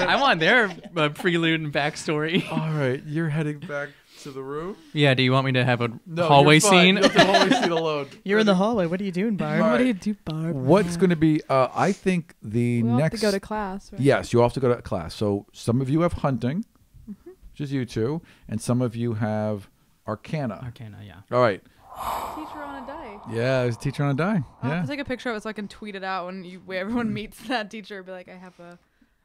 I want their prelude and backstory. All right, you're heading back to the room. Yeah. Do you want me to have a hallway scene? You have the hallway scene alone. You're in the hallway. What are you doing, Barb? Right. What do you do, Barb? What's going to be? I think the We'll next. have to go to class, right? Yes, you all have to go to class. So some of you have hunting, which is you two, and some of you have Arcana. Arcana, yeah. All right. Teacher on a die. Yeah, there's a teacher on a die. I'll Yeah. have to take a picture of it so I can tweet it out when everyone meets that teacher. Be like, I have a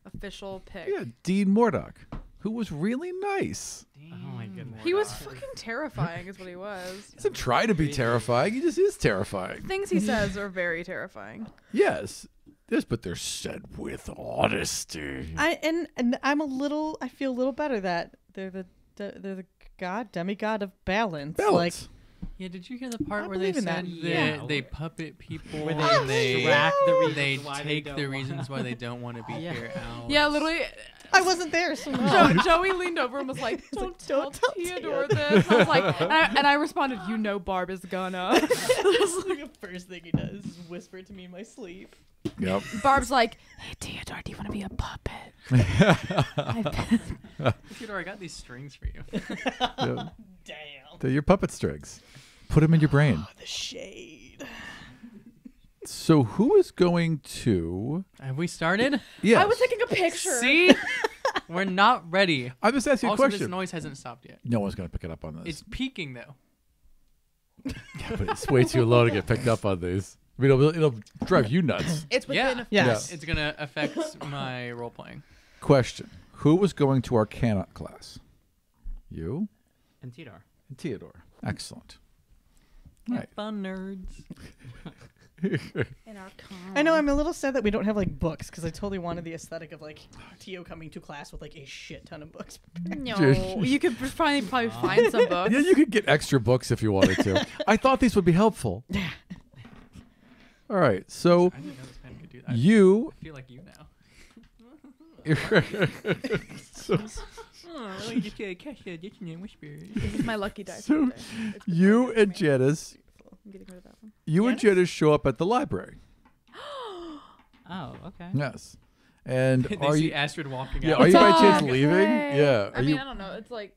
official pic. Yeah, Dean Murdoch, who was really nice. Oh my goodness. He was fucking terrifying, is what he was. He doesn't try to be terrifying. He just is terrifying. Things he says are very terrifying. Yes. Yes, but they're said with honesty. And I feel a little better that they're the demigod of balance. Balance. Like, Yeah. Did you hear the part I where they believe in said that. that Yeah. they puppet people Where and they extract the reasons they why they take don't the wanna- reasons why they don't want to be Yeah. here out? Yeah, literally. I wasn't there, so no. Joey leaned over and was like, "Don't tell Theodore Theodore." this." I was like, and I responded, "You know, Barb is gonna." That's like the first thing he does is whisper it to me in my sleep. Yep. Barb's like, "Hey Theodore, do you want to be a puppet?" Theodore, I got these strings for you. Yeah. Damn. They're your puppet strings. Put them in your brain. The shade. So who is going to... Have we started? Yes. I was taking a picture. See? We're not ready. I'm just asking Also, a this question. noise hasn't stopped yet. No one's going to pick it up on this. It's peaking, though. Yeah, but it's way too low to get picked up on these. I mean, it'll drive you nuts. It's within. Yeah. Yes. It's going to affect my role playing. Question. Who was going to Arcana class? You And Theodore. and Theodore. Excellent. Right. Fun nerds. In our I know, I'm a little sad that we don't have like books because I totally wanted the aesthetic of like Tio coming to class with like a shit ton of books. No, you could probably find some books. Yeah, you could get extra books if you wanted to. I thought these would be helpful. All right. So I didn't know this pen could do that. you... I feel like you now. This is my lucky dice. So, right there. It's you perfect and for me. Janice... I'm getting rid of that one. You and Janice show up at the library. Oh, okay. Yes. And They are see you... Astrid walking Yeah, out. are you by chance Dog, leaving? hey. Yeah. I mean, I don't know. It's like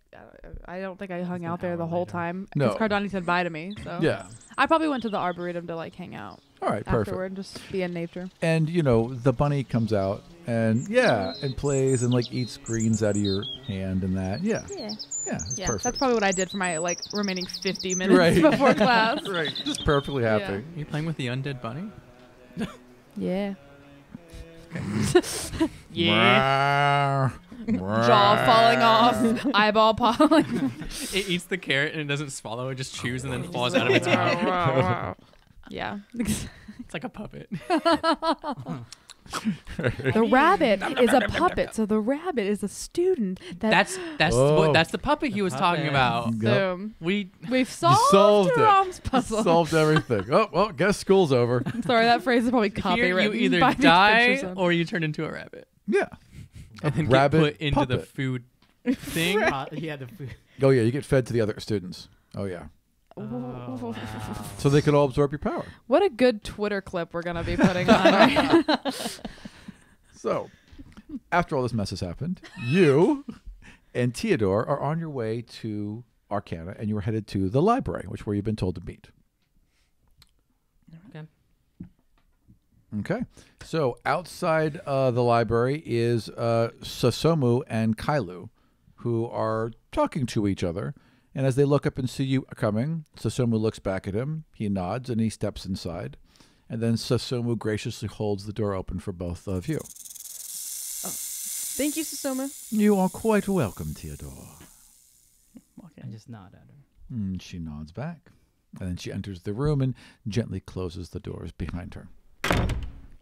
I don't think I hung out there the whole time No. because Cardani said bye to me. So Yeah. I probably went to the arboretum to like hang out All right, perfect. afterward, just be in nature. And you know, the bunny comes out and and plays and like eats greens out of your hand and that. Yeah. Yeah. Yeah, it's Yeah, perfect. that's probably what I did for my like remaining 50 minutes Right. before class. Right. Just perfectly happy. Yeah. Are you playing with the undead bunny? Yeah. Yeah. Jaw falling off, eyeball falling. It eats the carrot and it doesn't swallow. It just chews and then falls out of its mouth. Yeah. It's like a puppet. The rabbit is a puppet, so the rabbit is a student. That's Oh. that's the puppet he was talking puppet. about. Yep. Boom. We We've You solved it. Rom's puzzle. Solved everything. Oh, well, guess school's over. Sorry, that phrase is probably here copywritten. you either by these die pictures on- or you turn into a rabbit Yeah. and then rabbit get put into the puppet. food thing. Yeah, the food. Oh, yeah, you get fed to the other students. Oh, yeah. Oh, wow. So they could all absorb your power. What a good Twitter clip we're gonna be putting on. Right? So, after all this mess has happened, you and Theodore are on your way to Arcana, and you are headed to the library, which where you've been told to meet. Okay. Okay. So, outside the library is Sasomu and Kailu, who are talking to each other. And as they look up and see you coming, Sasomu looks back at him. He nods, and he steps inside. And then Sasomu graciously holds the door open for both of you. Thank you, Susoma. You are quite welcome, Theodore. I just nod at her. And she nods back. And then she enters the room and gently closes the doors behind her.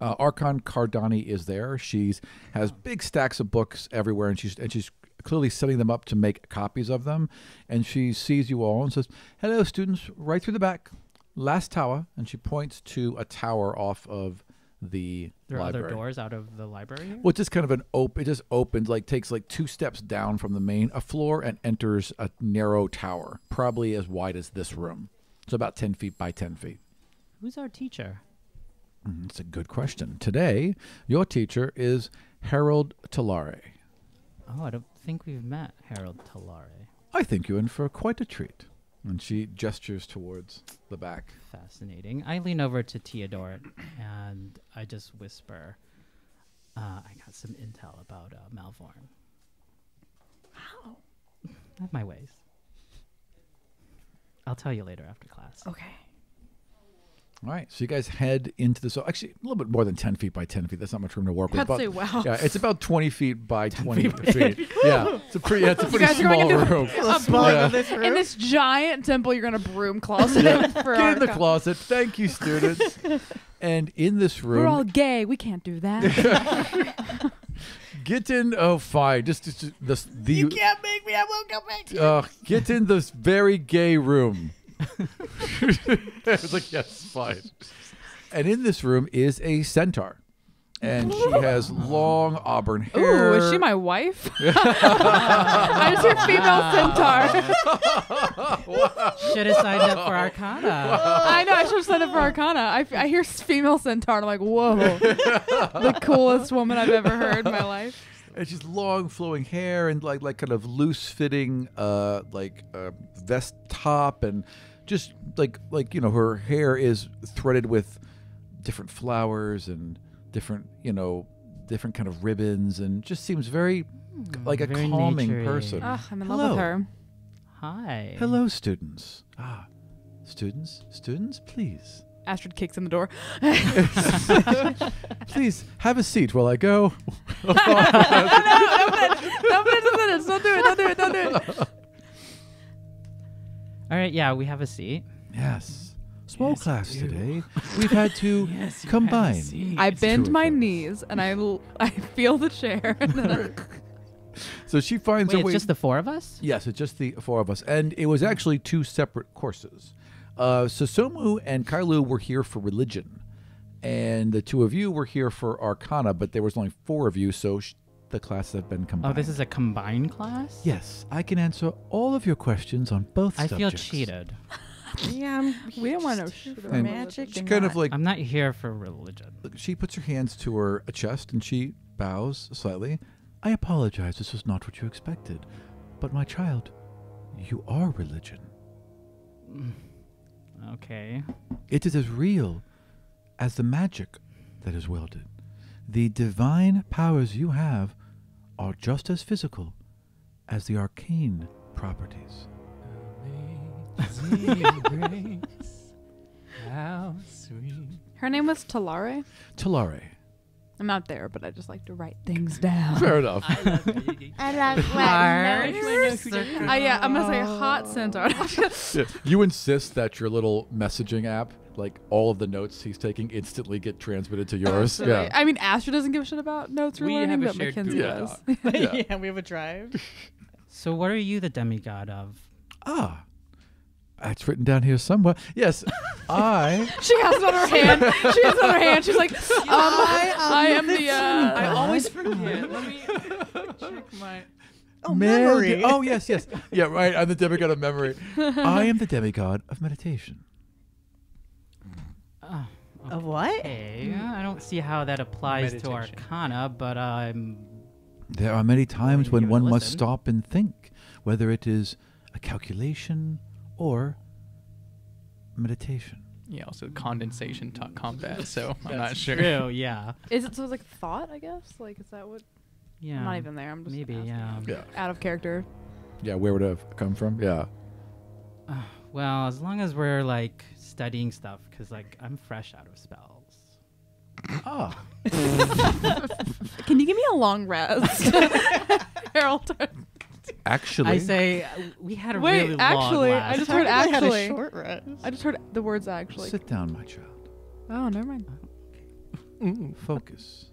Archon Cardani is there. She's has big stacks of books everywhere, and she's clearly setting them up to make copies of them. And she sees you all and says, "Hello, students, right through the back. Last tower." And she points to a tower off of the There are library. other doors out of the library here? Well, it's just kind of an open. It just opens, like takes like 2 steps down from the main floor and enters a narrow tower, probably as wide as this room. So about 10 feet by 10 feet. Who's our teacher? It's a good question. Today, your teacher is Harold Talare. Oh, I don't think we've met Harold Talare. I think you're in for quite a treat. And she gestures towards the back. Fascinating. I lean over to Theodore and I just whisper, I got some intel about Malvorn. How? I have my ways. I'll tell you later after class. Okay. All right, so you guys head into the... So actually, a little bit more than 10 feet by 10 feet. That's not much room to work with. I'd say, wow. Yeah, it's about 20 feet by 20 feet. Yeah, it's a pretty guys are small going into room. In this giant temple, you're going to broom closet for Get in the our closet. Thank you, students. And in this room... We're all gay. We can't do that. Get in... Oh, fine. Just the... You can't make me. I won't go back. Get in this very gay room. I was like, yes, fine. And in this room is a centaur. And she has long auburn hair. Ooh, is she my wife? I just hear female centaur. Should have signed up for Arcana. I know, I should have signed up for Arcana. I hear female centaur, and I'm like, whoa. The coolest woman I've ever heard in my life. And she's long flowing hair and like kind of loose fitting vest top, and just like her hair is threaded with different flowers and different kind of ribbons, and just seems very like a very calming naturey. person. I'm in love with her. Hi. Hello, students. Students, please. Astrid kicks in the door. Please have a seat while I go. Don't do it. All right, yeah, we have a seat. Yes. Small class today. We've had to combine. I Two bend of my them. knees and I feel the chair. And then So she finds Wait, a way. it's just the 4 of us? Yes, it's just the 4 of us. And it was actually 2 separate courses. Susomu and Kailu were here for religion. And the 2 of you were here for Arcana, but there was only 4 of you, so the classes have been combined. Oh, this is a combined class? Yes, I can answer all of your questions on both I subjects. feel cheated. Yeah, we don't want to shit for about magic. She and kind of not- like, I'm not here for religion. she puts her hands to her chest and she bows slightly. I apologize, this was not what you expected. But my child, you are religion. Okay. It is as real as the magic that is wielded. The divine powers you have are just as physical as the arcane properties. How sweet. Her name was Talare. Talare. I'm not there, but I just like to write things down. Fair enough. I love Yeah, I'm gonna say hot centaur. Yeah, you insist that your little messaging app, like all of the notes he's taking, instantly get transmitted to yours. Yeah. I mean, Astrid doesn't give a shit about notes we're We learning, have a but shared Mackenzie Google does. Yeah. Yeah, we have a drive. So what are you the demigod of? Ah. It's written down here somewhere. Yes, I. She has it on her hand. She has it on her hand. She's like, I am the. I always forget. Let me check my. Oh, Mel- memory. Oh, yes. Yeah, right. I'm the demigod of memory. I am the demigod of meditation. Of what? Hey, I don't see how that applies to Meditation. Arcana, but I'm... There are many times you when give it a one must listen. stop and think, whether it is a calculation or meditation. Yeah, also condensation combat, so I'm not sure. True, yeah. Is it so? It's like thought, I guess. Like, is that what? Yeah. I'm not even there. I'm just Maybe, asking. yeah. Yeah. Out of character. Yeah, where would it have come from? Yeah. Well, as long as we're, like, studying stuff, because, like, I'm fresh out of spells. Ah. Can you give me a long rest, Harold? Actually. I say, we had a Wait, really long actually, last I just time. heard I had a actually. short rest. I just heard the words actually. Sit down, my child. Oh, never mind. Focus.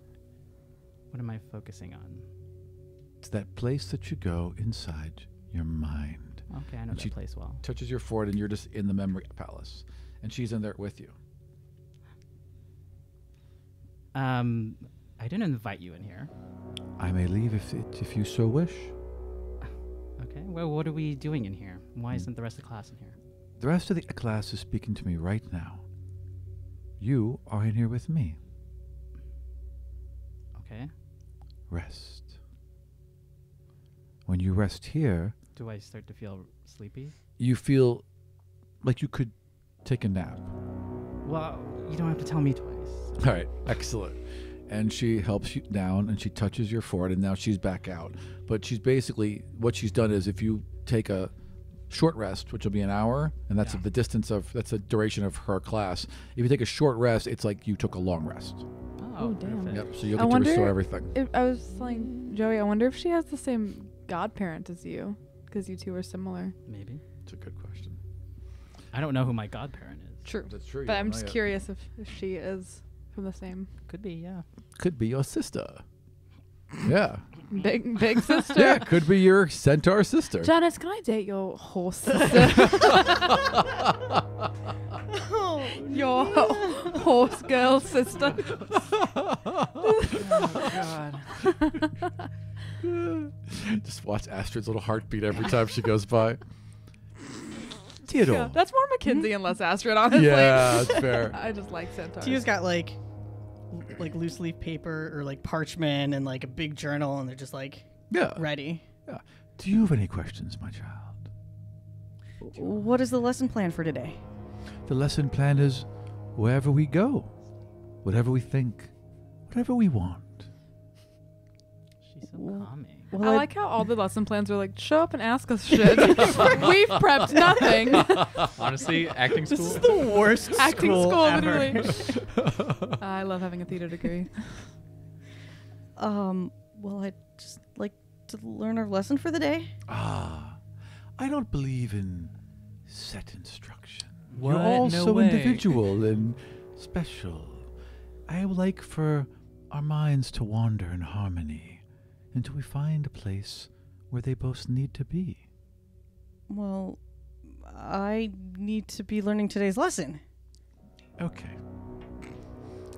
What am I focusing on? It's that place that you go inside your mind. Okay, I know And that she- place well. Touches your forehead and you're just in the memory palace. And she's in there with you. I didn't invite you in here. I may leave if you so wish. Okay. Well, what are we doing in here? Why isn't the rest of the class in here? The rest of the class is speaking to me right now. You are in here with me. Okay. Rest. When you rest here, Do I start to feel sleepy? you feel like you could take a nap. Well, you don't have to tell me twice. All right, excellent. And she helps you down and she touches your forehead and now she's back out. But she's basically, what she's done is if you take a short rest, which will be an hour, and that's that's the duration of her class. If you take a short rest, it's like you took a long rest. Oh, damn. perfect. Yep, so you'll I get to wonder restore everything. I was telling Joey, I wonder if she has the same godparent as you, because you two are similar. Maybe. It's a good question. I don't know who my godparent is. True. That's true. But I'm just curious if she is from the same Could be, yeah. Could be your sister. Yeah. big sister. Yeah, could be your centaur sister. Janice, can I date your horse sister? Your horse girl sister. God. Just watch Astrid's little heartbeat every time she goes by. Theodore. Yeah, that's more Mackenzie and less Astrid, honestly. Yeah, that's fair. I just like centaurs. Tia's got like loose leaf paper or like parchment and like a big journal, and they're just like Yeah. ready. Yeah. Do you have any questions, my child? What is the lesson plan for today? The lesson plan is wherever we go, whatever we think, whatever we want. She's so calming. I like how all the lesson plans are like, show up and ask us shit. We've prepped nothing. Honestly, acting school. This is the worst Acting school, ever. literally. I love having a theater degree. Well, I'd just like to learn our lesson for the day. Ah, I don't believe in set instruction. What? You're all No so way. individual and special. I would like for our minds to wander in harmony until we find a place where they both need to be. Well, I need to be learning today's lesson. Okay.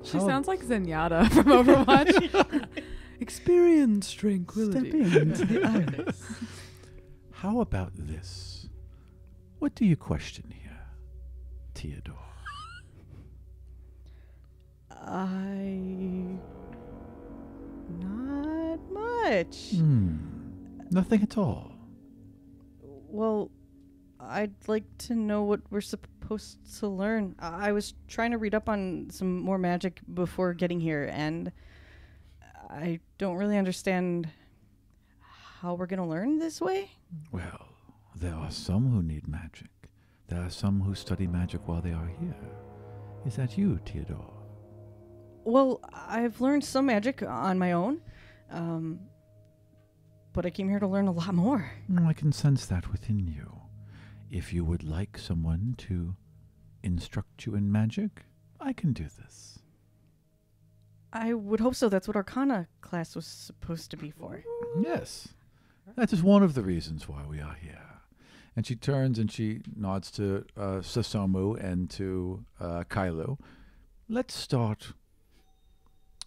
She How- sounds like Zenyatta from Overwatch. Experience tranquility. into the iris. How about this? What do you question here, Theodore? Not much. Nothing at all. Well, I'd like to know what we're supposed to learn. I was trying to read up on some more magic before getting here, and I don't really understand how we're going to learn this way. Well, there are some who need magic. There are some who study magic while they are here. Is that you, Theodore? Well, I've learned some magic on my own, but I came here to learn a lot more. I can sense that within you. If you would like someone to instruct you in magic, I can do this. I would hope so. That's what Arcana class was supposed to be for. Yes. That is one of the reasons why we are here. And she turns and she nods to Sasomu and to Kylo. Let's start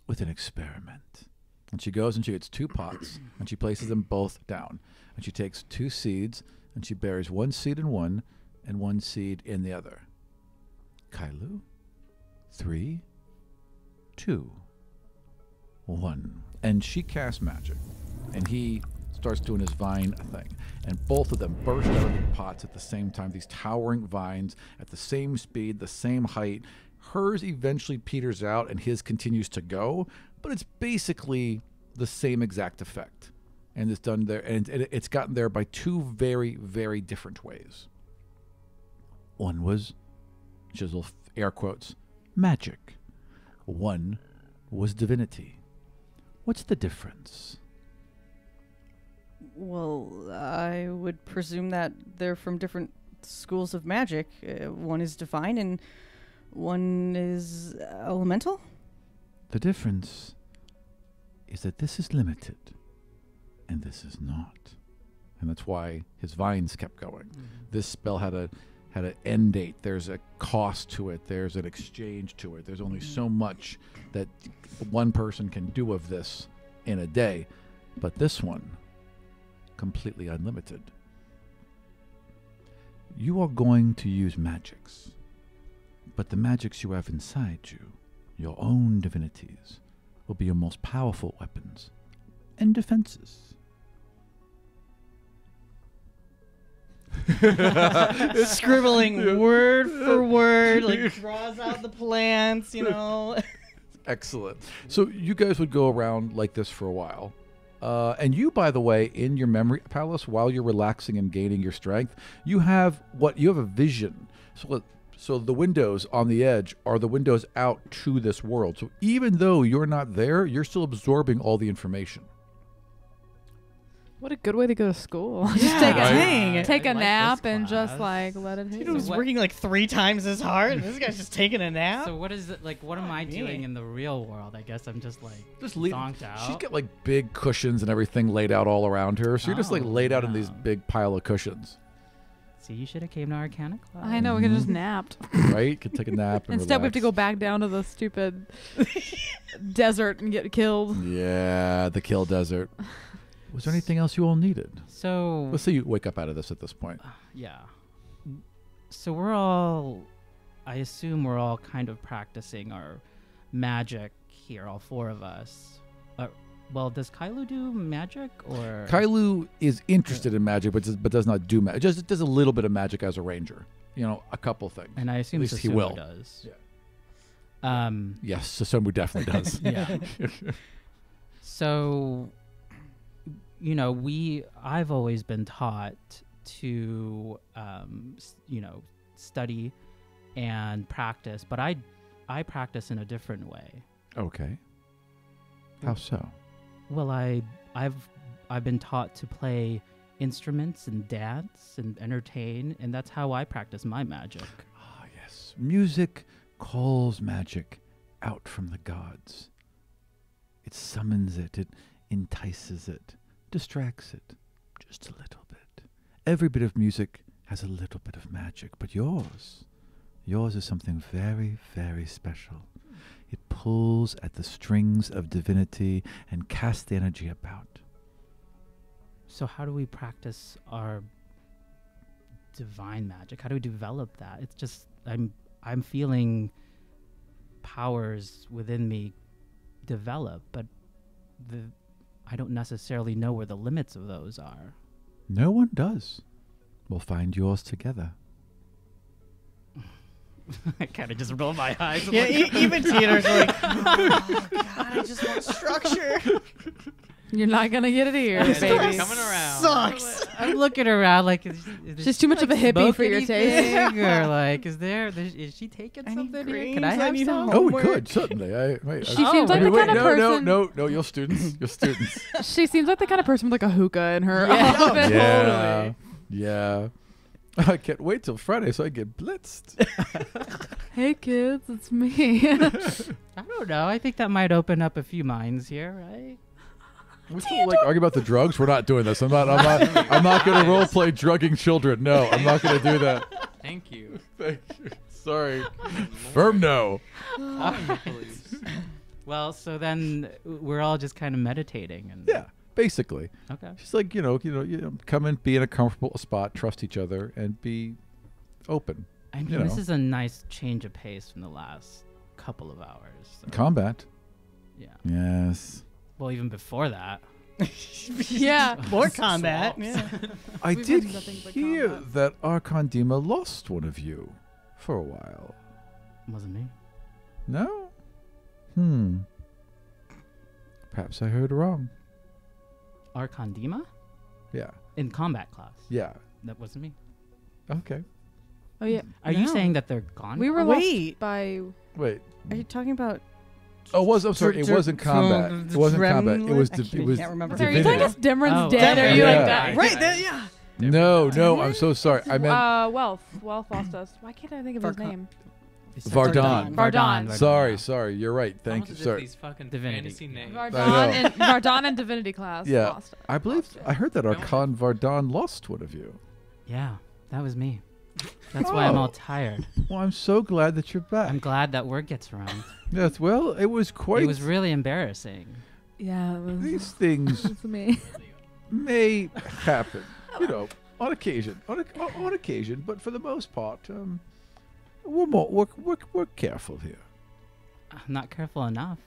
with an experiment. And she goes and she gets 2 pots and she places them both down. And she takes 2 seeds and she buries 1 seed in one and 1 seed in the other. Kylo, 3, 2, 1. And she casts magic. And he starts doing his vine thing. And both of them burst out of the pots at the same time. These towering vines at the same speed, the same height. Hers eventually peters out and his continues to go. But it's basically the same exact effect. And it's done there. And it's gotten there by 2 very, very different ways. One was, chisel air quotes, magic. One was divinity. What's the difference? Well, I would presume that they're from different schools of magic. One is divine and one is elemental. The difference is that this is limited and this is not. And that's why his vines kept going. This spell had a had an end date. There's a cost to it. There's an exchange to it. There's only so much that one person can do of this in a day. But this one, completely unlimited. You are going to use magics. But the magics you have inside you, your own divinities, will be your most powerful weapons and defenses. Scribbling word for word, like draws out the plants, you know. Excellent. So you guys would go around like this for a while. And you, by the way, in your memory palace, while you're relaxing and gaining your strength, you have a vision. So the windows on the edge are the windows out to this world. So even though you're not there, you're still absorbing all the information. What a good way to go to school. Just Yeah. take a I like nap this and just class. like let it hit. He was what- working like 3 times as hard, and this guy's just taking a nap. So what is it like? What am I me. doing in the real world? I guess I'm just like Just zonked out. She's got like big cushions and everything laid out all around her. So you're just like Oh, laid out in these wow. big pile of cushions, See, you should have came to Arcana class. I know, we could just napped. right? Could take a nap. And Instead, we have to go relax. back down to the stupid desert and get killed. Yeah, the kill desert. Was there anything else you all needed? So Let's say you wake up out of this at this point. yeah. So we're all, I assume we're all kind of practicing our magic here, all 4 of us. Well, does Kylo do magic or? Kailu is interested in magic, but does not do magic. Just does a little bit of magic as a ranger. You know, a couple things. And I assume least he Susumu will. does. Yeah. Yes, Susumu definitely does. Yeah. So, you know, I've always been taught to, study and practice, but I practice in a different way. Okay. How so? Well, I've been taught to play instruments and dance and entertain, and that's how I practice my magic. Ah, yes. Music calls magic out from the gods. It summons it. It entices it. Distracts it. Just a little bit. Every bit of music has a little bit of magic, but yours is something very, very special. It pulls at the strings of divinity and casts the energy about. So how do we practice our divine magic? How do we develop that? It's just I'm feeling powers within me develop, but I don't necessarily know where the limits of those are. No one does. We'll find yours together. I kind of just roll my eyes. Yeah, even Teeter's like, oh, God, I just want structure. You're not gonna get it here, baby. Coming around. Sucks. I'm looking around like, is She's she, too much like, of a hippie smoke for your anything? taste. Or like, is she taking I need something here? greens, Can I I have need some? Oh, we Homework. could, certainly. She seems like the Wait, kind of no, person. No, you're students. You're students. She seems like the kind of person with like a hookah in her Yeah. office. Yeah. Yeah. I can't wait till Friday so I get blitzed. Hey kids, it's me. I don't know. I think that might open up a few minds here, right? We still like argue about the drugs. We're not doing this. I'm not going to role play drugging children. No, I'm not going to do that. Thank you. Thank you. Sorry. Firm no. Please. Well, so then we're all just kind of meditating and Yeah, basically. Okay. She's like, you know, come and be in a comfortable spot, trust each other, and be open. I mean, You this know. is a nice change of pace from the last couple of hours. So, Combat. yeah. Yes. Well, even before that. Yeah. More combat. Yeah. I We've did had nothing but hear combat. that Archon Dima lost one of you for a while. Wasn't me. No? Perhaps I heard wrong. Arcandima? Yeah. In combat class. Yeah. That wasn't me. Okay. Oh yeah. Are you No. saying that they're gone? We were Wait. lost by? Wait. Are you talking about? Oh, I'm sorry. It wasn't combat. It wasn't combat. It was. It was. Can't remember. Sorry, are you telling us divinity. Dimron's Oh, dead? Or are you yeah. like that? Right there, yeah. No. I'm so sorry. I meant Wealth lost us. Why can't I think of his Varkon. name? Vardon. Vardon. Sorry. You're right. Thank Almost you. as if Sorry. These fucking Divinity. fantasy names. know. Vardon and Divinity class. Yeah. Lost. I believe I heard that Archon Vardon lost one of you. Yeah, that was me. That's why I'm Oh. all tired. Well, I'm so glad that you're back. I'm glad that word gets around. Yes, well, it was quite... It was really embarrassing. Yeah, it was, These things it was me. may happen, you know, on occasion. On occasion, but for the most part, we're careful here. I'm not careful enough.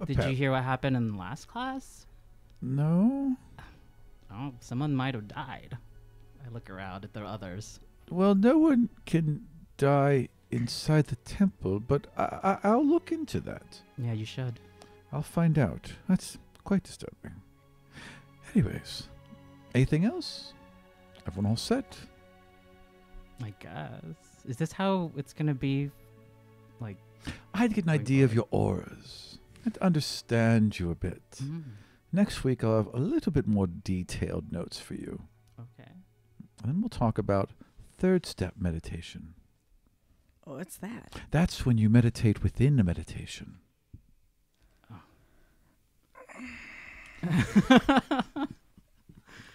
Did Appa- you hear what happened in the last class? No? Oh, someone might have died. I look around at the others. Well, no one can die inside the temple, but I'll look into that. Yeah, you should. I'll find out. That's quite disturbing. Anyways, anything else? Everyone all set? I guess. Is this how it's gonna be? Like, I'd get an Going idea of forward. your auras. I'd understand you a bit. Next week, I'll have a little bit more detailed notes for you. okay. And then we'll talk about third step meditation. Oh, what's that? That's when you meditate within a meditation.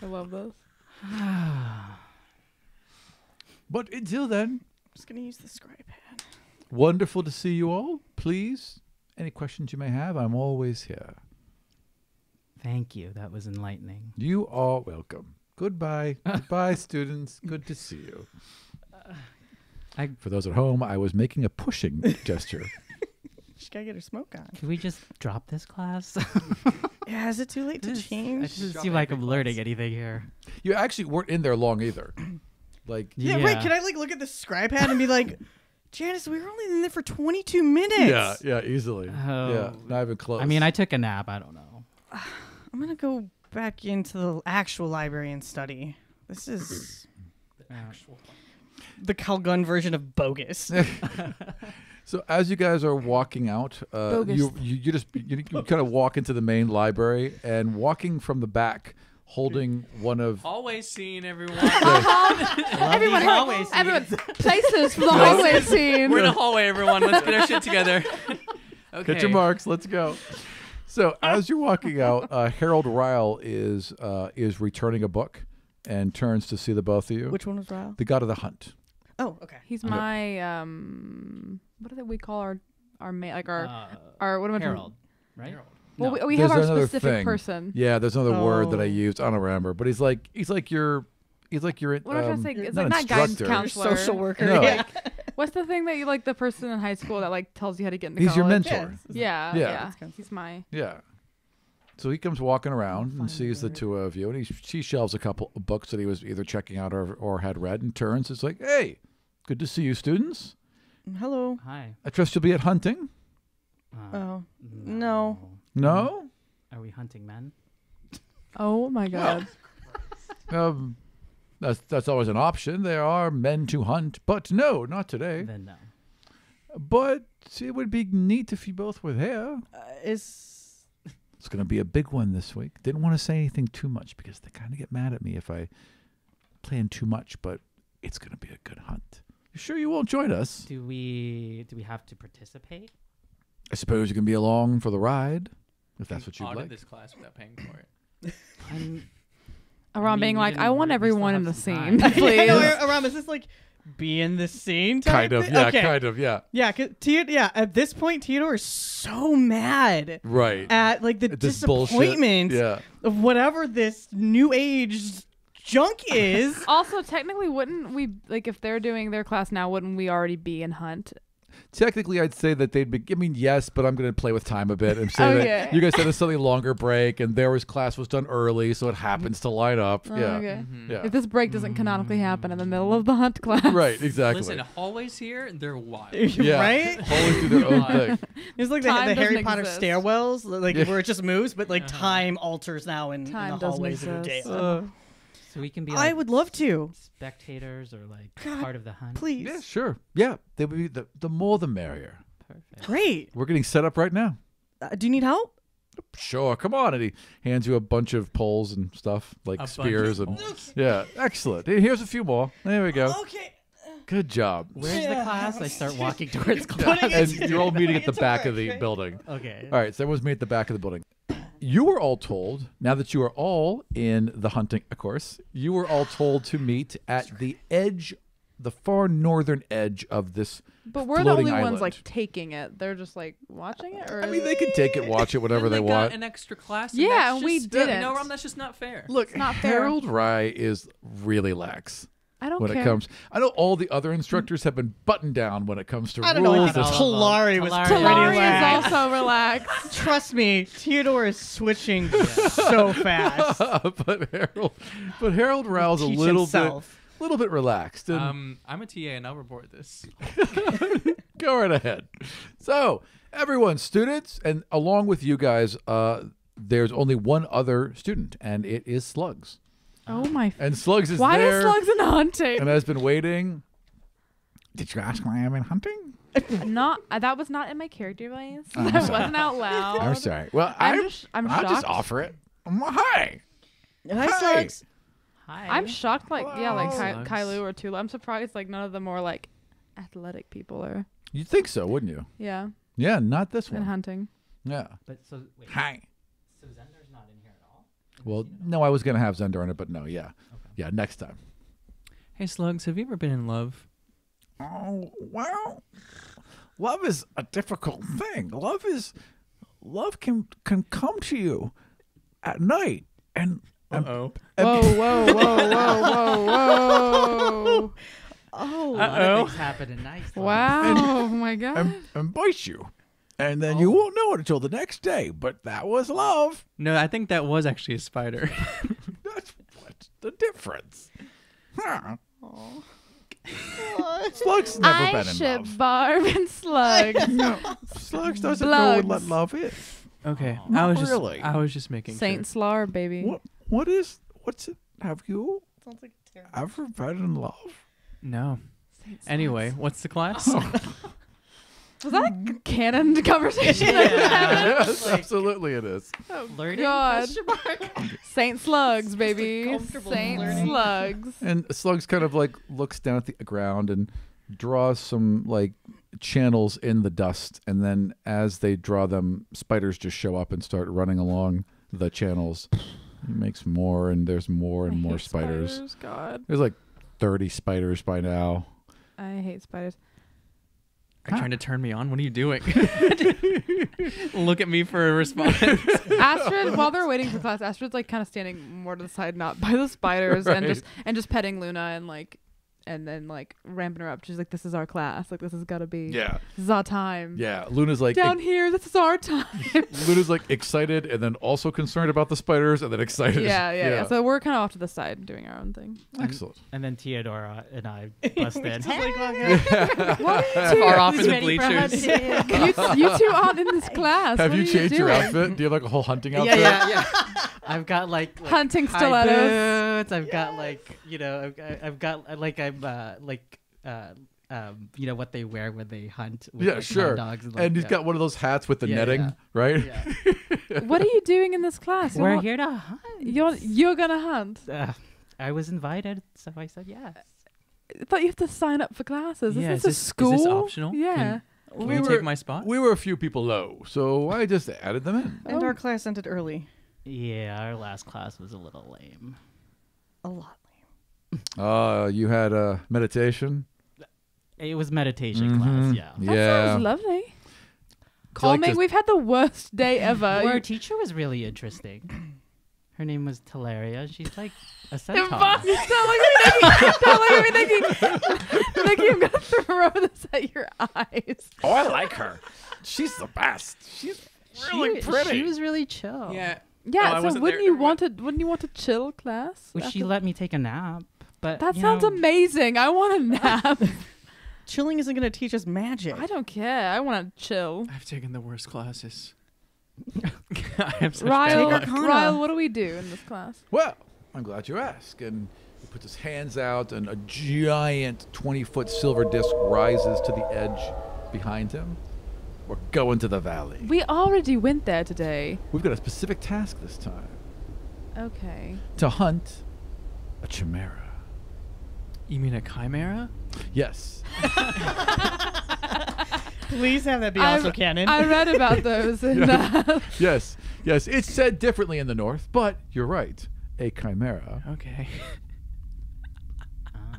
I love this. But until then, I'm just gonna use the scribe pad. wonderful to see you all. Please, any questions you may have, I'm always here. Thank you. That was enlightening. You are welcome. Goodbye. Goodbye, students. Good to see you. For those at home, I was making a pushing gesture. She gotta get her smoke on. Can we just drop this class? Yeah, is it too late to It change? doesn't seem like I'm learning anything here. You actually weren't in there long either. Like, Yeah, wait, can I like look at the scribe pad and be like, Janice, we were only in there for 22 minutes. yeah, easily. Oh. Yeah, not even close. I mean, I took a nap. I don't know. I'm gonna go back into the actual library and study. This is the Calgun version of bogus. So as you guys are walking out, you kind of walk into the main library, and walking from the back, holding one of Hallway scene, everyone. Everyone, hallway everyone, places for the hallway scene. We're in a hallway, everyone. Let's get our shit together. Okay. Get your marks. Let's go. So as you're walking out, Harold Ryle is returning a book, and turns to see the both of you. Which one was Ryle? The God of the Hunt. Oh, okay. He's my what do we call our what am I Harold, right? Well, No. we have There's our another specific thing. person. Yeah, there's another word that I Oh. used. I don't remember, but he's like your What am I trying to say? It's like not guidance instructor. counselor. Social worker. No. Yeah. What's the thing that you like the person in high school that like tells you how to get into He's your college? mentor. Yeah, Yeah. yeah. He's my. Yeah. So he comes walking around and sees the two of you, and she shelves a couple of books that he was either checking out or had read, and turns. It's like, hey, good to see you, students. Hello. Hi. I trust you'll be at hunting. Oh. No. No? Are we hunting men? Oh my god. That's always an option. There are men to hunt, but no, not today. Then no. But it would be neat if you both were there. Is It's going to be a big one this week. Didn't want to say anything too much because they kind of get mad at me if I plan too much, but it's going to be a good hunt. You sure you won't join us? Do we have to participate? I suppose you can be along for the ride, if that's what you'd Audit like. this class without paying for it. Around being we like, didn't I want work, we still everyone have in the some scene, time. please. Aram, is this like be in the scene? Type Kind of, thing? yeah, Okay. kind of, yeah. Yeah, at this point, Theodore is so mad Right. at like the This bullshit. disappointment Yeah. of whatever this new age junk is. Also, technically, wouldn't we like if they're doing their class now? Wouldn't we already be in Hunt? Technically, I'd say that they'd be. I mean, yes, but I'm going to play with time a bit and say Okay. that you guys had a slightly longer break, and their class was done early, so it happens to line up. Oh, yeah, okay. yeah. If this break doesn't canonically happen in the middle of the Hunt class, Right, exactly. Listen, hallways here, they're wild. Yeah. Right? Always do their own Why? thing. It's like Time the Harry doesn't Potter exist. stairwells, like Yeah. where it just moves, but like time alters now in Time the doesn't hallways of exist. Rodeo. So we can be I like would love to. spectators or like God, part of the hunt. Please. Yeah, sure. Yeah, they would be the more the merrier. Perfect. Great. We're getting set up right now. Do you need help? Sure, come on. And he hands you a bunch of poles and stuff, like A bunch spears of and poles. yeah, excellent. Here's a few more. There we go. Okay. Good job. Where's the class? I start walking towards class. And you're all meeting at the back of the building. Okay. All right, so everyone's meeting at the back of the building. You were all told, now that you are all in the hunting, of course, you were all told to meet at the edge the far northern edge of this. But we're the floating only ones island. like taking it. They're just like watching it, or I mean, they can take it, watch it, whatever And they got want. an extra class. Yeah, that's and we just, didn't. No, Rom, that's just not fair. Look, not fair. Harold Rye is really lax I don't when care. it comes. I know all the other instructors have been buttoned down when it comes to I don't know. I rules. think All of them. Talari was Talari. pretty Talari is lax. also relaxed. Trust me, Theodore is switching so fast. but Harold Rao's a Teach little himself. bit relaxed. And I'm a TA and I'll report this. go right ahead. So, everyone, students, and along with you guys, there's only one other student, and it is Slugs. Oh my! And Slugs is Why there is Slugs in hunting? and has been waiting. Did you ask why I'm in hunting? Not that was not in my character voice. I'm That sorry. wasn't out loud. I'm sorry. Well, I'm I'll shocked. just offer it. Hi. Hi, Hi. Slugs. Hi. I'm shocked. Like yeah, like Slugs. Kailu or Tula. I'm surprised. Like none of the more like athletic people are. You'd think so, wouldn't you? Yeah, Yeah, not this in one. hunting. Yeah. But so wait. Hi. So Zender's not in here at all. Well, no, I was going to have Zender on it, but no, yeah. Yeah, next time. Hey, Slugs, have you ever been in love? Oh, well, love is a difficult thing. Love can come to you at night and Uh-oh. Whoa, whoa, whoa, whoa, whoa, Oh, A lot of things happen in nice. whoa! Wow! Oh my god! and bite you. And then you won't know it until the next day. But that was love. No, I think that was actually a spider. That's what's the difference. Huh. Oh. Slugs never I been in ship love. Barb and Slugs. No, Slugs doesn't know what Slugs. love is. Okay, Not really. I was just making Saint sure. Slar, baby. What's it? Have you Sounds like terrible. ever been in love? No. Saint Slar. Anyway, what's the class? Was that a canon conversation? Yes, absolutely it is. Oh Learning? God! Saint Slugs, baby. comfortable Saint learning. Slugs. And Slugs kind of like looks down at the ground and draws some like channels in the dust, and then as they draw them, spiders just show up and start running along the channels. He makes more, and there's more and I more hate spiders. God, There's like 30 spiders by now. I hate spiders. Are you trying to turn me on? What are you doing? Look at me for a response. Astrid, while they're waiting for class, Astrid's like kind of standing more to the side, not by the spiders, and Right. just petting Luna and then like ramping her up. She's like, "This is our class. Like this has got to be. Yeah. This is our time. Yeah. Luna's like Down here, this is our time." Luna's like excited and then also concerned about the spiders and then excited. yeah. So we're kind of off to the side doing our own thing. Excellent. And then Theodora and I bust in. Just like walking- Far off in the Ready for bleachers. hunting. you two aren't in this class. Have What you are changed your doing? outfit? Do you have like a whole hunting outfit? Yeah. I've got like Hunting high stilettos. boots. I've got like I've got like you know what they wear when they hunt. With, Yeah, like, sure. hound dogs and, like, And he's yeah. got one of those hats with the Yeah, netting, yeah. right? Yeah. What are you doing in this class? We're here to hunt. You're gonna hunt. I was invited, so I said yes. I thought you have to sign up for classes. Yeah, Is this a is school? this optional? Yeah. Can you take my spot? We were a few people low, so I just added them in. And our class ended early. Yeah, our last class was a little lame. A lot lame. You had a meditation. It was meditation Mhm. class, yeah. That Yeah. sounds lovely. like Calming. to- We've had the worst day ever. Our teacher was really interesting. Her name was Teleria. She's like a Stop centaur. looking at me thinking I'm gonna throw this at your eyes. Oh, I like her. She's the best. She's really pretty. She was really chill. Yeah. Yeah, I so wasn't wouldn't there. you Never want to chill class? Well, she after- let me take a nap. But That you sounds know, amazing. I want a nap. Chilling isn't going to teach us magic. I don't care. I want to chill. I've taken the worst classes. I have such Ryle, bad luck. Arcana. Ryle, what do we do in this class? Well, I'm glad you asked. And he puts his hands out, and a giant 20-foot silver disc rises to the edge behind him. We're going to the valley. We already went there today. We've got a specific task this time. Okay. To hunt a chimera. You mean a chimera? Yes. Please have that be I've- also canon. I read about those. In, Yes. Yes. It's said differently in the north, but you're right. A chimera. Okay.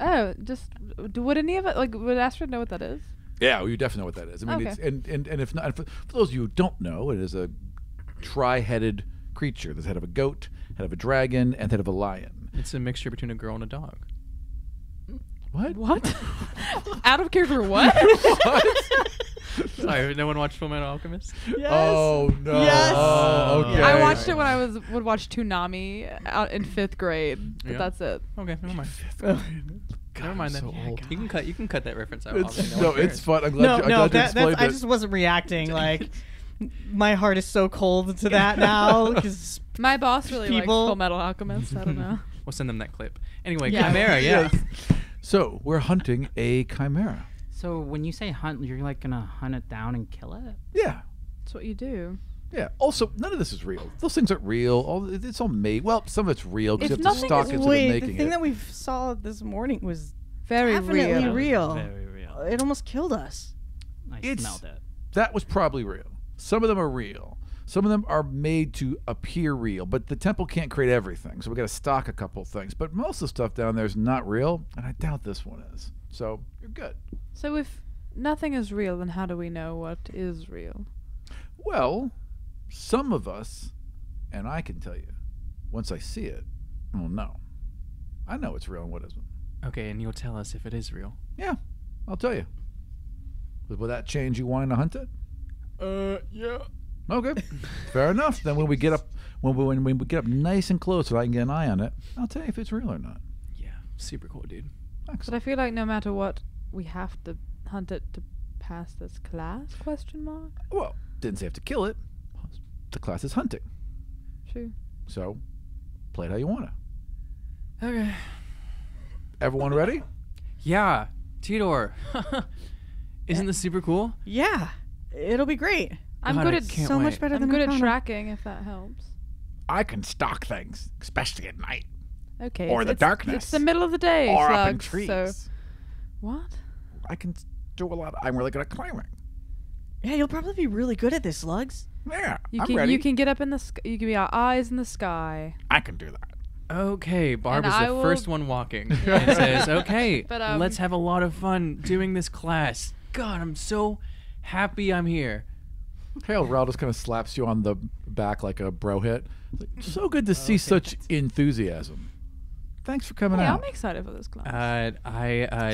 Oh, just would any of it would Astrid know what that is? Yeah, well, you definitely know what that is. I mean, Okay. it's and if not, for those of you who don't know, it is a tri-headed creature. There's head of a goat, head of a dragon, and head of a lion. It's a mixture between a girl and a dog. What? What? Out of character? What? Sorry, no one watched Fullmetal Alchemist? Yes. Oh no! Yes. Oh, okay. I watched it when I would watch Toonami out in 5th grade, but Yeah. that's it. Okay, never mind. God, Never mind I'm then. so old. You can cut that reference out. It's, Obviously, no, one cares. it's fun. I'm glad No, you, I'm no, glad you that's explained I it. just wasn't reacting. Like, my heart is so cold to that now because My boss really People- likes Full Metal Alchemist. I don't know. We'll send them that clip. Anyway, Yeah. Chimera, yeah. So we're hunting a chimera. So when you say hunt, you're like gonna hunt it down and kill it? Yeah. That's what you do. Yeah. Also, none of this is real. Those things aren't real. It's all made. Well, some of it's real because If you have to nothing stock is- it instead Wait, of the making thing it. that we saw this morning was Very definitely real. real. Very real. It almost killed us. I It's- smelled it. That was probably real. Some of them are real. Some of them are made to appear real, but the temple can't create everything, so we got to stock a couple things. But most of the stuff down there is not real, and I doubt this one is. So you're good. So if nothing is real, then how do we know what is real? Well, some of us, and I can tell you, once I see it, I'll know. I know what's real and what isn't. Okay, and you'll tell us if it is real. Yeah, I'll tell you. Will that change you wanting to hunt it? Yeah. Okay, fair enough. Then when we get up, when we get up nice and close, so I can get an eye on it, I'll tell you if it's real or not. Yeah, super cool, dude. But Excellent. I feel like no matter what, we have to hunt it to pass this class? Question mark. Well, didn't say have to kill it. The class is hunting, True. so play it how you want to. Okay. Everyone ready? Yeah, Tidor. Isn't this super cool? Yeah, it'll be great. I'm God, good I at can't so wait. much better I'm than good at Arcana. tracking if that helps. I can stalk things, especially at night. Okay. Or the it's, darkness. It's the middle of the day, Or up in Slugs, trees. So what? I can do a lot. I'm really good at climbing. Yeah, you'll probably be really good at this, Slugs. Yeah, You I'm can ready. you can get up in the sky. You can be our eyes in the sky. I can do that. Okay, Barb And is I the will- first one walking and says, okay, But, let's have a lot of fun doing this class. God, I'm so happy I'm here. Harold Rowell just kind of slaps you on the back like a bro hit. Like, so good to see such enthusiasm. Thanks for coming Hey, out. I'm excited for this class.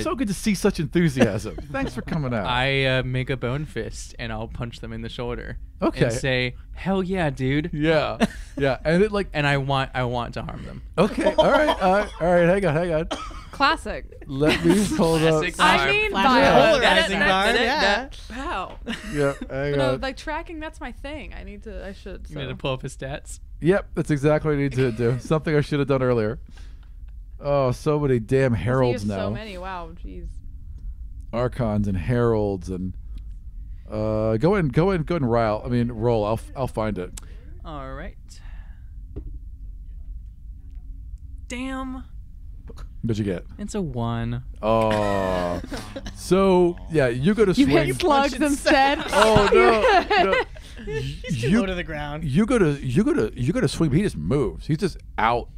So good to see such enthusiasm. Thanks for coming out. I make a bone fist and I'll punch them in the shoulder. Okay. And say, hell yeah, dude. yeah, yeah, and it like And I want to harm them. okay, all right, hang on. Classic. Let me hold up. Classic. I Barb. mean, Flash violent. polarizing Barb, yeah. Pow. Yeah, hang No, on. like tracking. That's my thing. I should. You need to So. pull up his stats. Yep, that's exactly what I need to do. Something I should have done earlier. Oh, so many damn heralds There's now. so many. Wow. Jeez. Archons and heralds and go ahead and roll. I'll find it. All right. Damn. What'd you get? It's a 1. Oh, so yeah, you go to You swing. hit slugs instead. Oh no, no. low to the ground. You go to swing, but he just moves. He's just out,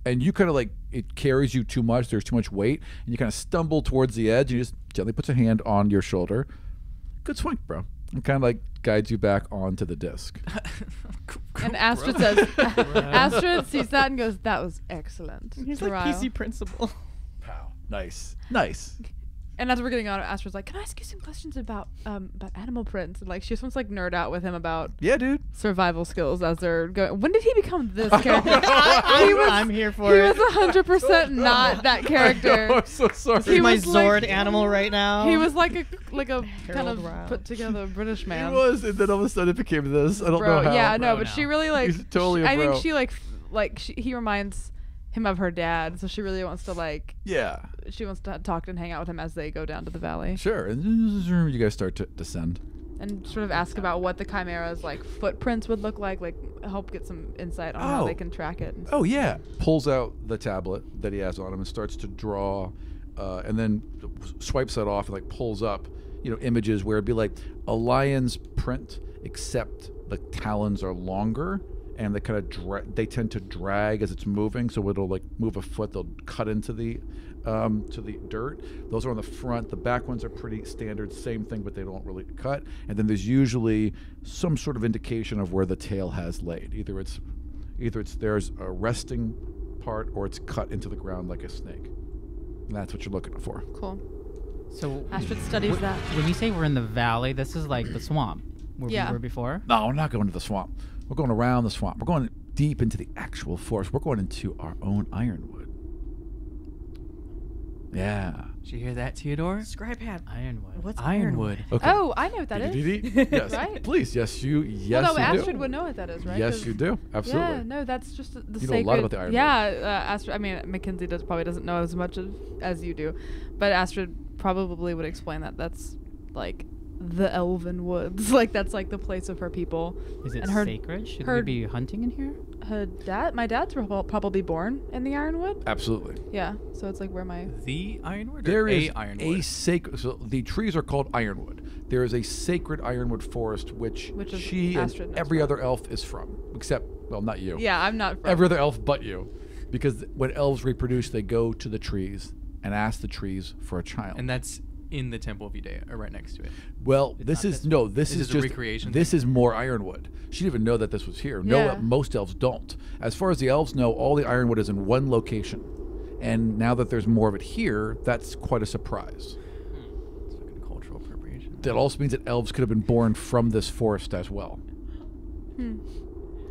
and you kind of like it carries you too much. There's too much weight, and you kind of stumble towards the edge. And he just gently puts a hand on your shoulder. Good swing, bro. And kind of like guides you back onto the disc. And Astrid says, Astrid sees that and goes, "That was excellent." He's to like Ryle. PC principal. Pow. Nice. And as we're getting on, Astrid's like, "Can I ask you some questions about animal prints?" And like, she just wants to like nerd out with him about Yeah, dude. survival skills as they're going. When did he become this character? I'm here for He it. was 100% not that character. I'm so sorry. He He's my was like- Zord animal right now. He was like a kind Harold of Ryle. put together British He man. was, and then all of a sudden it became this. I don't Bro, know how. yeah, no, Bro but now. she really like. He's totally a I think bro. she he reminds him of her dad, so she really wants to like. Yeah, She wants to talk and hang out with him as they go down to the valley, sure. And you guys start to descend. and sort of ask about what the Chimera's like footprints would look like help get some insight on how Oh. they can track it. And Oh yeah. Pulls out the tablet that he has on him and starts to draw, and then swipes that off and like pulls up, images where it'd be like a lion's print, except the talons are longer and they kind of they tend to drag as it's moving. So it'll like move a foot, they'll cut into the dirt. Those are on the front. The back ones are pretty standard, same thing, but they don't really cut. And then there's usually some sort of indication of where the tail has laid. Either it's there's a resting part or it's cut into the ground like a snake. And that's what you're looking for. Cool. So Astrid studies that. when you say we're in the valley, this is like the swamp where Yeah. we were before? No, we're not going to the swamp. We're going around the swamp. We're going deep into the actual forest. We're going into our own ironwood. Yeah. Did you hear that, Theodore? Scripad. Ironwood. What's Ironwood. Okay. Oh, I know what that is. Yes. Right? Please. Yes, you. Yes, Well, no, you Astrid do. would know what that is, right? Yes, 'Cause- you do. Absolutely. Yeah, no, that's just the You know a sacred. lot about the ironwood. Yeah, Astrid. I mean, Mackenzie probably doesn't know as much as you do, but Astrid probably would explain that. That's like the elven woods. Like that's like the place of her people. Is it And her- sacred? Should her- we be hunting in here? My dad's probably born in the ironwood. Absolutely. Yeah, so it's like where my The ironwood? There or is a ironwood? a sacred. So the trees are called ironwood. There is a sacred ironwood forest which is she Astrid and knows every about. other elf is from, except not you. yeah. I'm not. From, Every other elf but you, because when elves reproduce, they go to the trees and ask the trees for a child. And that's in the Temple of Udea, or right next to it. Well, It's this not is this no. This Is is this a just recreation This thing? is more ironwood. She didn't even know that this was here. No, Yeah. most elves don't. As far as the elves know, all the ironwood is in one location, and now that there's more of it here, that's quite a surprise. It's fucking cultural appropriation. That also means that elves could have been born from this forest as well.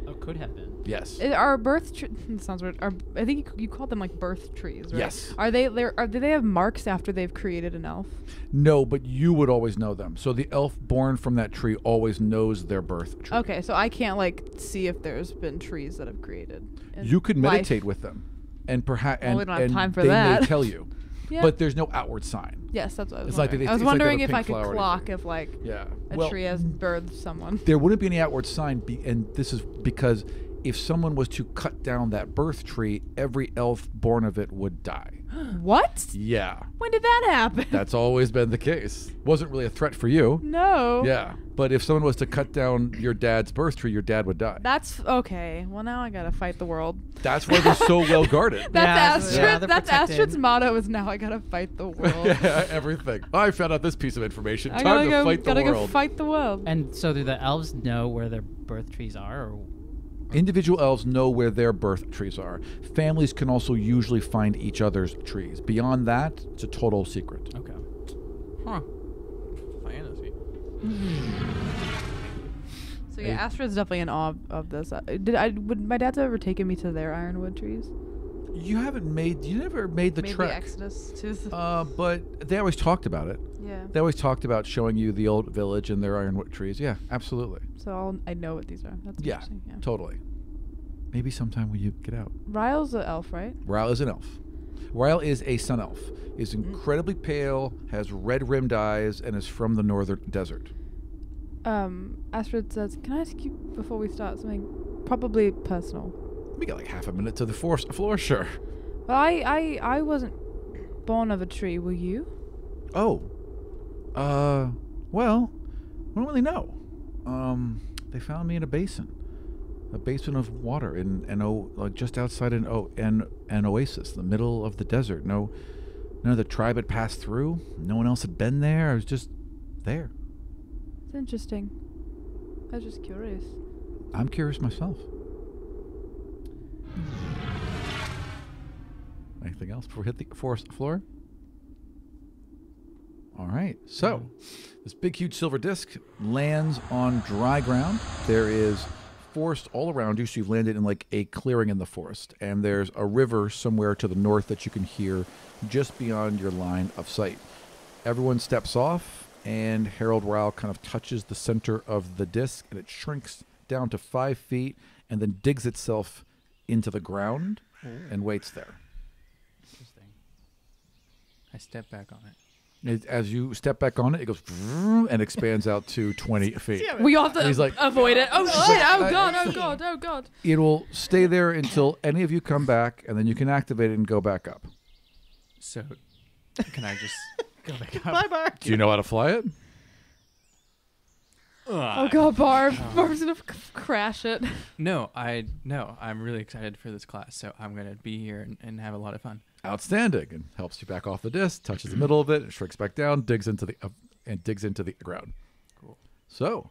Oh, could have been. Yes. Are birth sounds weird. I think you called them like birth trees, right? Yes. Are they there? Do they have marks after they've created an elf? No, but you would always know them. So the elf born from that tree always knows their birth tree. Okay, so I can't like see if there's been trees that have created. in You could life. meditate with them, and perhaps Well, we don't have and time for they that. may tell you, Yeah. but there's no outward sign. Yes, that's what I was It's like wondering. they- I was it's like they have wondering a if pink I could flower or clock anything. if like Yeah. a Well, tree has birthed someone. there wouldn't be any outward sign, and this is because if someone was to cut down that birth tree, every elf born of it would die. What? Yeah, When did that happen? that's always been the case. Wasn't really a threat for you. No. Yeah, but if someone was to cut down your dad's birth tree, your dad would die. That's okay. Well, now I gotta fight the world. That's why they're so well guarded. That's Astrid. Yeah, they're That's protected. Astrid's motto. Is now I gotta fight the world. Yeah, everything. I found out this piece of information. I Time gotta to fight the gotta go world. fight the world. And so do the elves know where their birth trees are? Or Individual elves know where their birth trees are. Families can also usually find each other's trees. Beyond that, it's a total secret. okay. Huh. Fantasy. So yeah, Astrid's definitely in awe of this. Would my dad's ever taken me to their ironwood trees? You never made the Made trek. the exodus to. The, But they always talked about it. yeah. They always talked about showing you the old village and their ironwood trees. Yeah, absolutely. So I know what these are. That's Yeah, interesting. Yeah. totally. Maybe sometime when you get out. Ryle's an elf, right? Ryle is an elf. Ryle is a sun elf. Is incredibly pale, has red-rimmed eyes, and is from the northern desert. Astrid says, "Can I ask you before we start something probably personal?" We got like half a minute to the floor, sure. Well, I wasn't born of a tree. Were you? Oh. Well, we don't really know. They found me in a basin of water like just outside an oasis, the middle of the desert. No other tribe had passed through. No one else had been there. I was just there. It's interesting. I was just curious. I'm curious myself. Anything else before we hit the forest floor? All right. So, this big, huge silver disc lands on dry ground. There is forest all around you, so you've landed in like a clearing in the forest. And there's a river somewhere to the north that you can hear just beyond your line of sight. Everyone steps off, and Harold Ryle kind of touches the center of the disc, and it shrinks down to 5 feet and then digs itself into the ground and waits there. Interesting. I step back on it. As you step back on it, it goes vroom and expands out to 20 feet. We all have to He's like, avoid it. Oh shit! Oh god! Oh god! Oh god! It will stay there until any of you come back, and then you can activate it and go back up. So, can I just go back up? Bye bye. Do you know how to fly it? Oh god, Barb. Barb's gonna crash it. No, I'm really excited for this class, so I'm gonna be here and have a lot of fun. Outstanding, and helps you back off the disc, touches the middle of it, and shrinks back down, digs into the ground. Cool. So,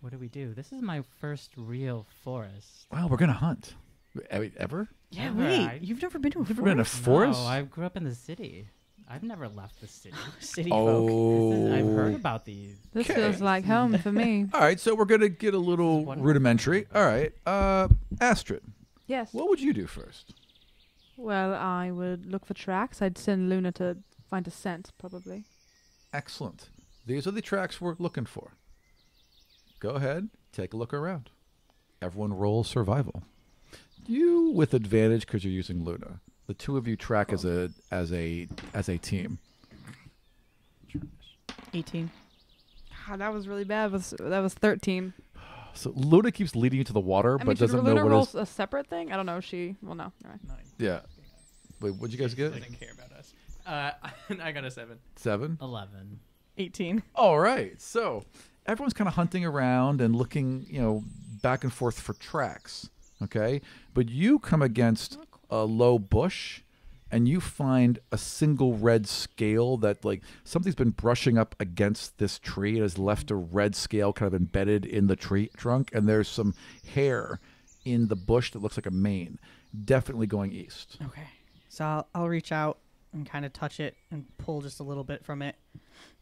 What do we do? This is my first real forest. well, we're gonna hunt. Ever? Yeah, Never, wait. You've never been to a Never been in a forest? forest? No, I grew up in the city. I've never left the city. City folk. I've Oh. heard about these. This Okay. feels like home for me. All right, so we're gonna get a little Wonderful. rudimentary. All right, Astrid, Yes. what would you do first? Well, I would look for tracks. I'd send Luna to find a scent, probably. Excellent. These are the tracks we're looking for. Go ahead, take a look around. Everyone roll survival. You with advantage because you're using Luna. The two of you track as a team. 18. God, that was really bad. That was 13. So Luna keeps leading you to the water, I mean, but should doesn't know Luna what roll is. a separate thing? I don't know. Well, no. All right. 9. Yeah. Wait, what'd you guys get? Doesn't care about us. I got a 7. 7. 11. 18. All right. So everyone's kind of hunting around and looking, back and forth for tracks. Okay. But you come against a low bush and you find a single red scale that, like, something's been brushing up against this tree. It has left a red scale kind of embedded in the tree trunk. And there's some hair in the bush that looks like a mane. Definitely going east. Okay. So I'll reach out and kind of touch it and pull just a little bit from it.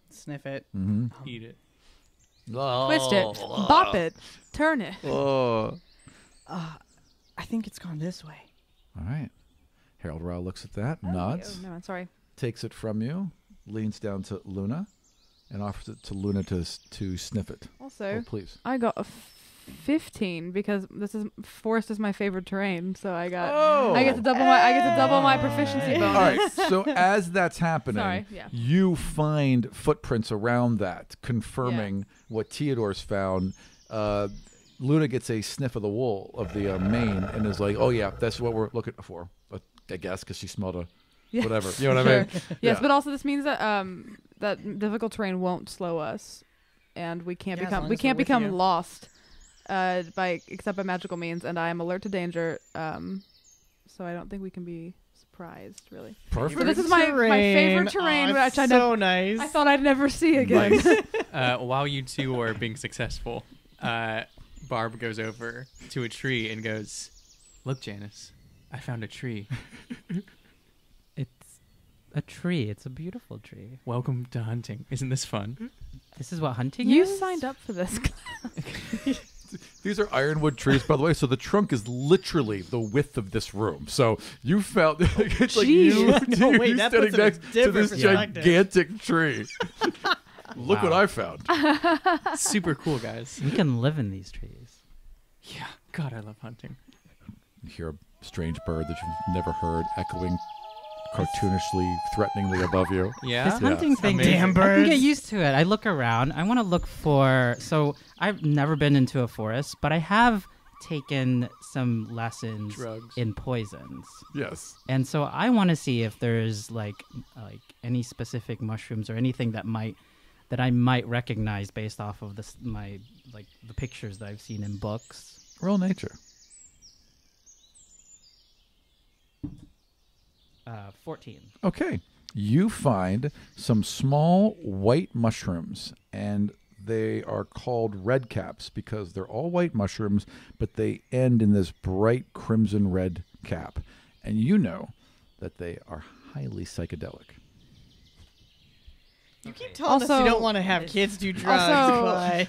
Sniff it. Mm-hmm. Eat it. Twist it. Bop it. Turn it. Oh. I think it's gone this way. All right. Harold Rao looks at that, Oh, nods, no, I'm sorry. takes it from you, leans down to Luna, and offers it to Luna to sniff it. Also, Oh, please. I got a 15 because forest is my favorite terrain, so I get to double my proficiency bonus. All right. So as that's happening, Sorry, yeah. you find footprints around that, confirming what Theodore's found. Luna gets a sniff of the wool of the mane and is like, "Oh yeah, that's what we're looking for." I guess because she smelled a Yeah. whatever. You know what I mean? Yes, Yeah. but also this means that that difficult terrain won't slow us, and we can't Yeah, as become long we as can't we're with become you. lost except by magical means. And I am alert to danger, so I don't think we can be surprised really. Perfect. So this is my favorite terrain, which I nice. I thought I'd never see again. While you two are being successful, Barb goes over to a tree and goes, "Look, Janice, I found a tree. It's a tree. It's a beautiful tree. Welcome to hunting. Isn't this fun?" This is what hunting You is? signed up for this. These are ironwood trees, by the way, so the trunk is literally the width of this room. So you found it's like you, No, wait, that standing puts it in next to different this perspective. gigantic tree. Look what Wow. I found. Super cool, guys. We can live in these trees. Yeah. God, I love hunting. You hear a strange bird that you've never heard echoing cartoonishly, threateningly above you. Yeah. This hunting thing, Amazing. Damn I can birds. get used to it. I look around. I want to look for. So I've never been into a forest, but I have taken some lessons Drugs. in poisons, Yes. and so I want to see if there's like any specific mushrooms or anything that I might recognize based off of the pictures that I've seen in books. Roll nature. 14. Okay. You find some small white mushrooms, and they are called red caps because they're all white mushrooms, but they end in this bright crimson red cap. And you know that they are highly psychedelic. You keep telling us you Also- don't want to have kids do drugs. Also, Clay.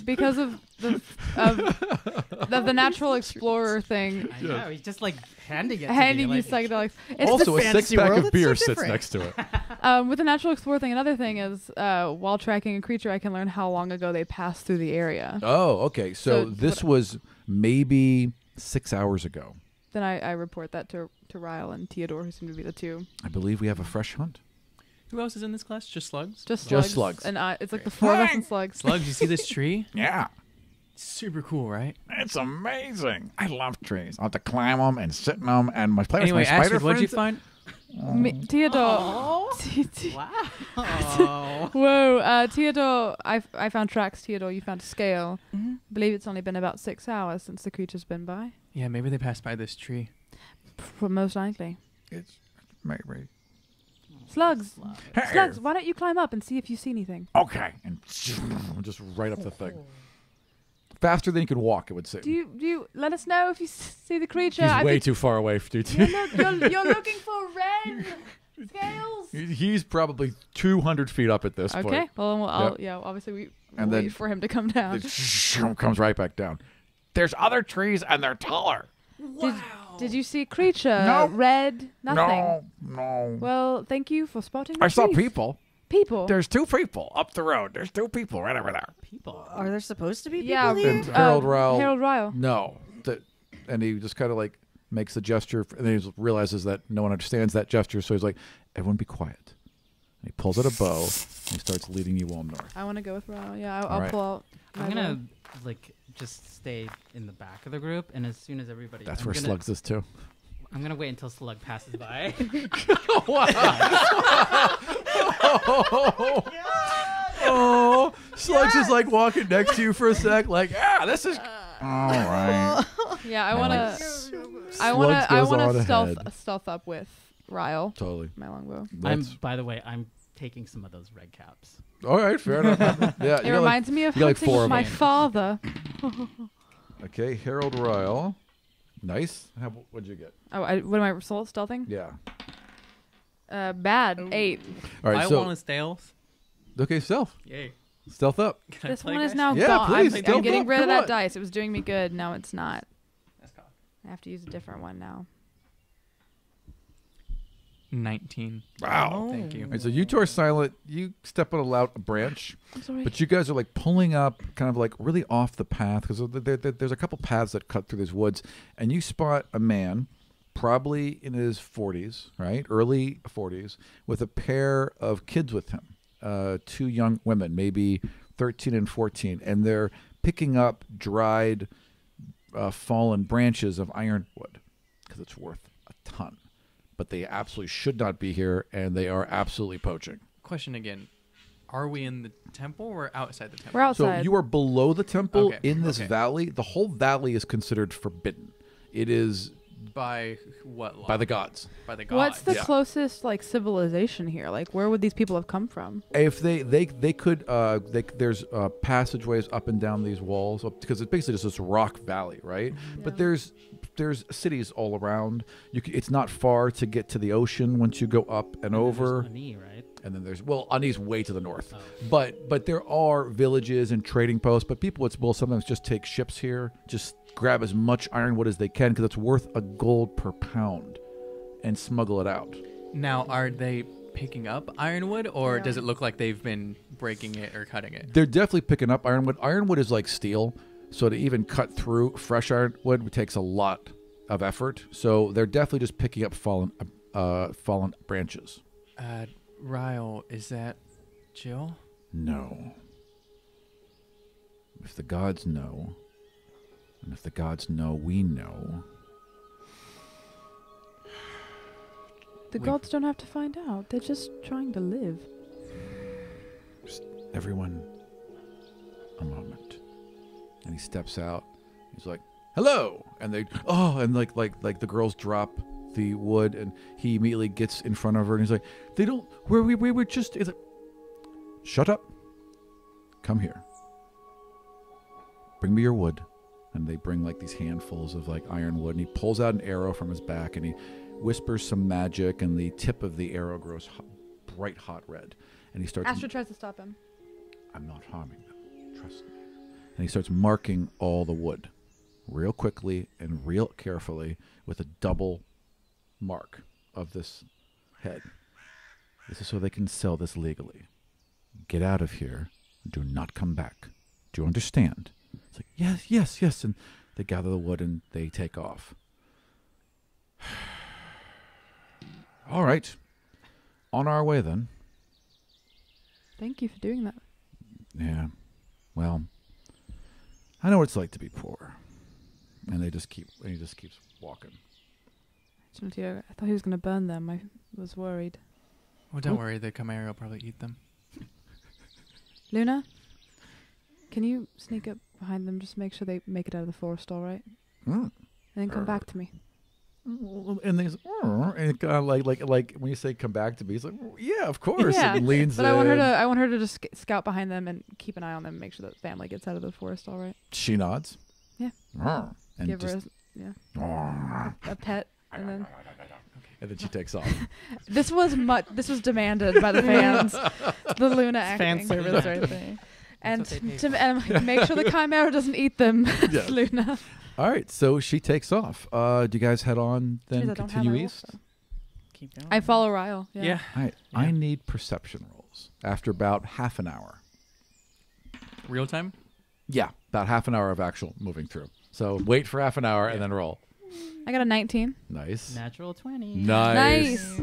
because of the natural explorer thing, I know. He's just like handing it. handing to me, you like, psychedelics. It's Also, a fantasy six-pack world, of it's beer so sits different. next to it. with the natural explorer thing. Another thing is, while tracking a creature, I can learn how long ago they passed through the area. Oh, okay. So So this was maybe 6 hours ago. Then I report that to Ryle and Theodore, who seem to be the two. I believe we have a fresh hunt. Who else is in this class? Just slugs? Just Just slugs. slugs. And it's like the four of us and slugs. Slugs, you see this tree? Yeah, Super cool, right? it's amazing. I love trees. I have to climb them and sit in them and play Anyway, with my spider Astrid, what'd you friends. find? Theodore. Wow. Whoa, Theodore. I found tracks. Theodore, you found a scale. Mm-hmm. I believe it's only been about 6 hours since the creature's been by. Yeah, maybe they passed by this tree. Most likely. It's maybe. Slugs. Hey. Slugs, why don't you climb up and see if you see anything? Okay. And just right up the thing. Faster than you could walk, it would seem. Do you let us know if you see the creature? He's I way think- too far away. You're looking for red scales. He's probably 200 feet up at this point. Okay. Well, obviously we And wait then- for him to come down. It comes right back down. There's other trees and they're taller. Did you see creature? No. Red? Nothing. No. Well, thank you for spotting the I saw trees. people. People? There's 2 people up the road. There's 2 people right over there. People. Are there supposed to be people Yeah, here? And Harold Ryle. Harold Ryle. No. And he just kind of like makes a gesture, and then he realizes that no one understands that gesture, so he's like, everyone be quiet. And he pulls out a bow, and he starts leading you all north. I want to go with Ryle. Yeah, All I'll right. pull out. I'm my gonna bow. like just stay in the back of the group, and as soon as everybody, That's I'm where gonna, Slugs is too. I'm gonna wait until Slug passes by. Oh, Slugs is like walking next to you for a sec, like, this is all right. Yeah, I And, want like, to. Slugs goes on to ahead. stealth up with Ryle, Totally. my longbow. By the way, I'm taking some of those red caps. All right, fair enough. Yeah, It reminds me of you got like hunting 4 with of my them. father. Okay, Harold Ryle. Nice. What'd you get? Oh, what am I stealthing? Yeah. Bad. 8. All right, I so want to stealth. okay, Yay. stealth up. Can I This play, one is guys? now Yeah, gone. please, I'm stealth getting up, rid of come that on. dice. It was doing me good. Now it's not. That's cool. I have to use a different one now. 19. Wow. Thank you. All right, so you two are silent. You step on a branch, I'm sorry. but you guys are like pulling up, kind of like really off the path, because there's a couple paths that cut through these woods, and you spot a man, probably in his 40s, right, early 40s, with a pair of kids with him, 2 young women, maybe 13 and 14, and they're picking up dried, fallen branches of ironwood because it's worth a ton. But they absolutely should not be here, and they are absolutely poaching. Question again. Are we in the temple or outside the temple? We're outside. So you are below the temple Okay, in this okay. valley. The whole valley is considered forbidden. It is By what law? by the gods. By the gods. What's the Yeah. closest civilization here? Like, where would these people have come from? If they could, there's passageways up and down these walls because it's basically just this rock valley, right? But there's cities all around. It's not far to get to the ocean once you go up and over. There's Ani, right? And then there's Ani's way to the north, Oh. but there are villages and trading posts. But people will sometimes just take ships here, just grab as much ironwood as they can because it's worth $1 per pound, and smuggle it out. Now, are they picking up ironwood, or Yeah. does it look like they've been breaking it or cutting it? They're definitely picking up ironwood. Ironwood is like steel, so to even cut through fresh ironwood takes a lot of effort. So they're definitely just picking up fallen branches. Ryle, is that Jill? No. If the gods know, and if the gods know, we know. The gods don't have to find out. They're just trying to live. Just everyone, a moment. And he steps out. He's like, "Hello!" And and like the girls drop the wood, and he immediately gets in front of her, and he's like, "They don't. We were just." He's like, "Shut up. Come here. Bring me your wood." And they bring like these handfuls of like ironwood, and he pulls out an arrow from his back, and he whispers some magic, and the tip of the arrow grows bright hot red, and he starts. Astra tries to stop him. I'm not harming them. Trust me. And he starts marking all the wood real quickly and real carefully with a double mark of this head. This is so they can sell this legally. Get out of here. Do not come back. Do you understand? It's like, yes. And they gather the wood and they take off. All right. On our way then. Thank you for doing that. Yeah. Well, I know what it's like to be poor. And he just keeps walking. Tito. I thought he was going to burn them. I was worried. Well, don't worry. The Chimera will probably eat them. Luna, can you sneak up behind them? Just make sure they make it out of the forest, all right? And then come back to me. And he's and kind of like when you say come back to me, he's like, yeah, of course. Yeah, and leans but in. I want her to just scout behind them and keep an eye on them, make sure that family gets out of the forest, all right? She nods. Yeah. And Give just, her a pet, and then she takes off. This was demanded by the fans. The Luna Fan acting. service right there. And That's what they paid to make sure the Chimera doesn't eat them, Yes. Luna. All right, so she takes off. Do you guys head on then? Jeez, I don't have Continue my east. wolf, Keep going. I follow Ryle. Yeah. Yeah. All right, Yeah. I need perception rolls after about half an hour. Real time? Yeah, about half an hour of actual moving through. So wait for half an hour and then roll. I got a 19. Nice. Natural 20. Nice.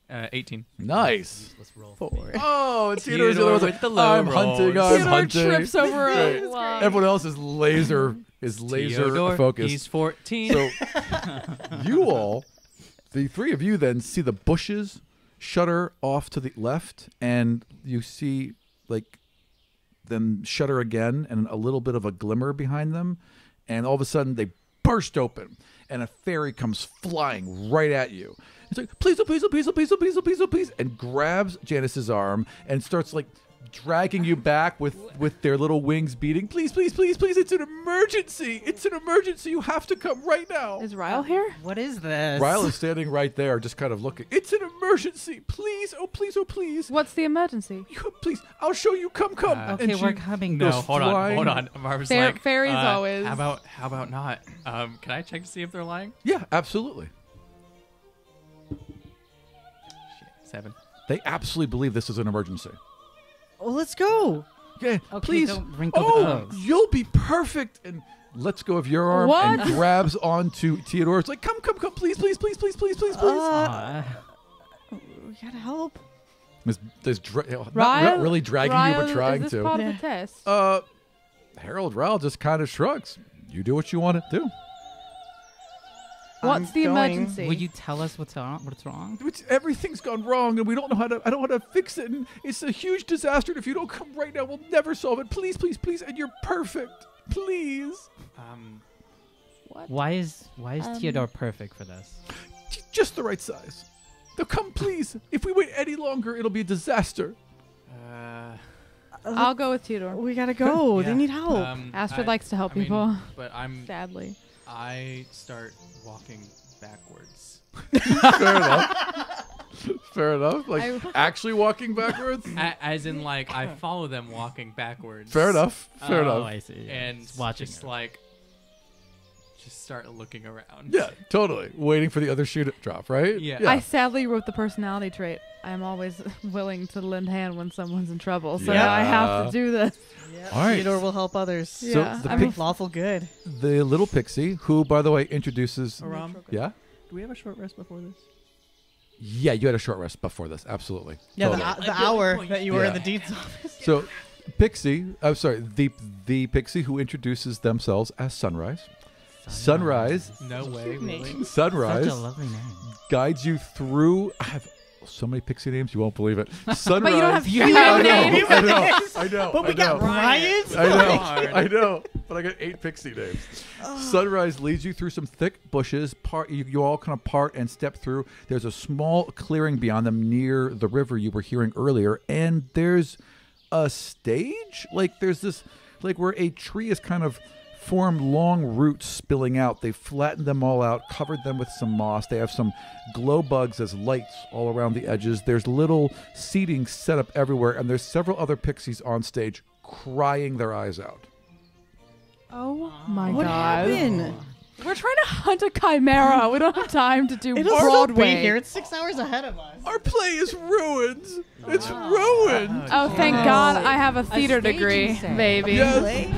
18. Nice. Let's roll. 4. Oh, and Theodore's the one with the low I'm hunting, rolls. I'm Theodore hunting. trips over Right. a log. Everyone else is laser Theodore, focused. He's 14. So you all, the three of you then see the bushes shutter off to the left, and you see like them shutter again and a little bit of a glimmer behind them, and all of a sudden they burst open and a fairy comes flying right at you. It's like, please, oh, please, oh, please, oh, please, oh, please, oh, please, oh, please, and grabs Janice's arm and starts like dragging you back with their little wings beating. Please, please, please, please, it's an emergency. It's an emergency. You have to come right now. Is Ryle here? What is this? Ryle is standing right there, just kind of looking. It's an emergency. Please, oh, please, oh, please. What's the emergency? Please, I'll show you. Come. Okay, And she we're coming. no, goes hold flying. on. Barbara's Fair- like, fairies always. How about not? Can I check to see if they're lying? Yeah, absolutely. Shit, 7. They absolutely believe this is an emergency. Well, let's go. Yeah, Okay, please. don't wrinkle the Oh, clothes. you'll be perfect. And lets go of your arm What? and grabs onto Theodore. It's like, come, please, please, please, please, please, please, please. We gotta help. Not Ryle? really dragging Ryle, you, but trying is this to. part of Yeah. the test? Harold Ryle just kind of shrugs. You do what you want to do. What's I'm the going. emergency? Will you tell us what's wrong? Everything's gone wrong, and we don't know how to. I don't know how to fix it, and it's a huge disaster. And if you don't come right now, we'll never solve it. Please, please, please, and you're perfect. Please, What? Why is Theodore perfect for this? Just the right size. Now come, please. If we wait any longer, it'll be a disaster. I'll go with Theodore. We gotta go. They need help. Astrid likes to help people. But Sadly. I start walking backwards. Fair enough. Fair enough. Like actually walking backwards. As in, like, I follow them walking backwards. Fair enough. Fair Oh, enough. I see. And Just watching just her. like, just start looking around. Yeah, totally. Waiting for the other shoe to drop, right? Yeah. I sadly wrote the personality trait. I am always willing to lend hand when someone's in trouble, so Yeah. I have to do this. All right. Theodore will help others. So Yeah, the I pic- mean- Lawful good. the little pixie, who, by the way, introduces. Aram, Yeah? do we have a short rest before this? Yeah, you had a short rest before this. Absolutely. Yeah, Totally. the hour that you were in Yeah. the deed's office. So, Pixie, I'm sorry, the Pixie who introduces themselves as Sunrise. Sunrise, No way, really? Sunrise Such a lovely name. guides you through. I have so many Pixie names, you won't believe it. Sunrise. But you don't have I human know, names. I know. But we got Ryan's. I know, Hard. I know, but I got 8 pixie names. Sunrise leads you through some thick bushes. You all kind of part and step through. There's a small clearing beyond them near the river you were hearing earlier, and there's a stage. Like there's this, like where a tree is kind of formed long roots spilling out. They flattened them all out, covered them with some moss. They have some glow bugs as lights all around the edges. There's little seating set up everywhere, and there's several other pixies on stage crying their eyes out. Oh my What god. happened? We're trying to hunt a chimera. We don't have time to do It'll Broadway. still be here. It's 6 hours ahead of us. Our play is ruined. It's ruined. Oh, thank Oh. God I have a theater staging degree, set. baby. Yes.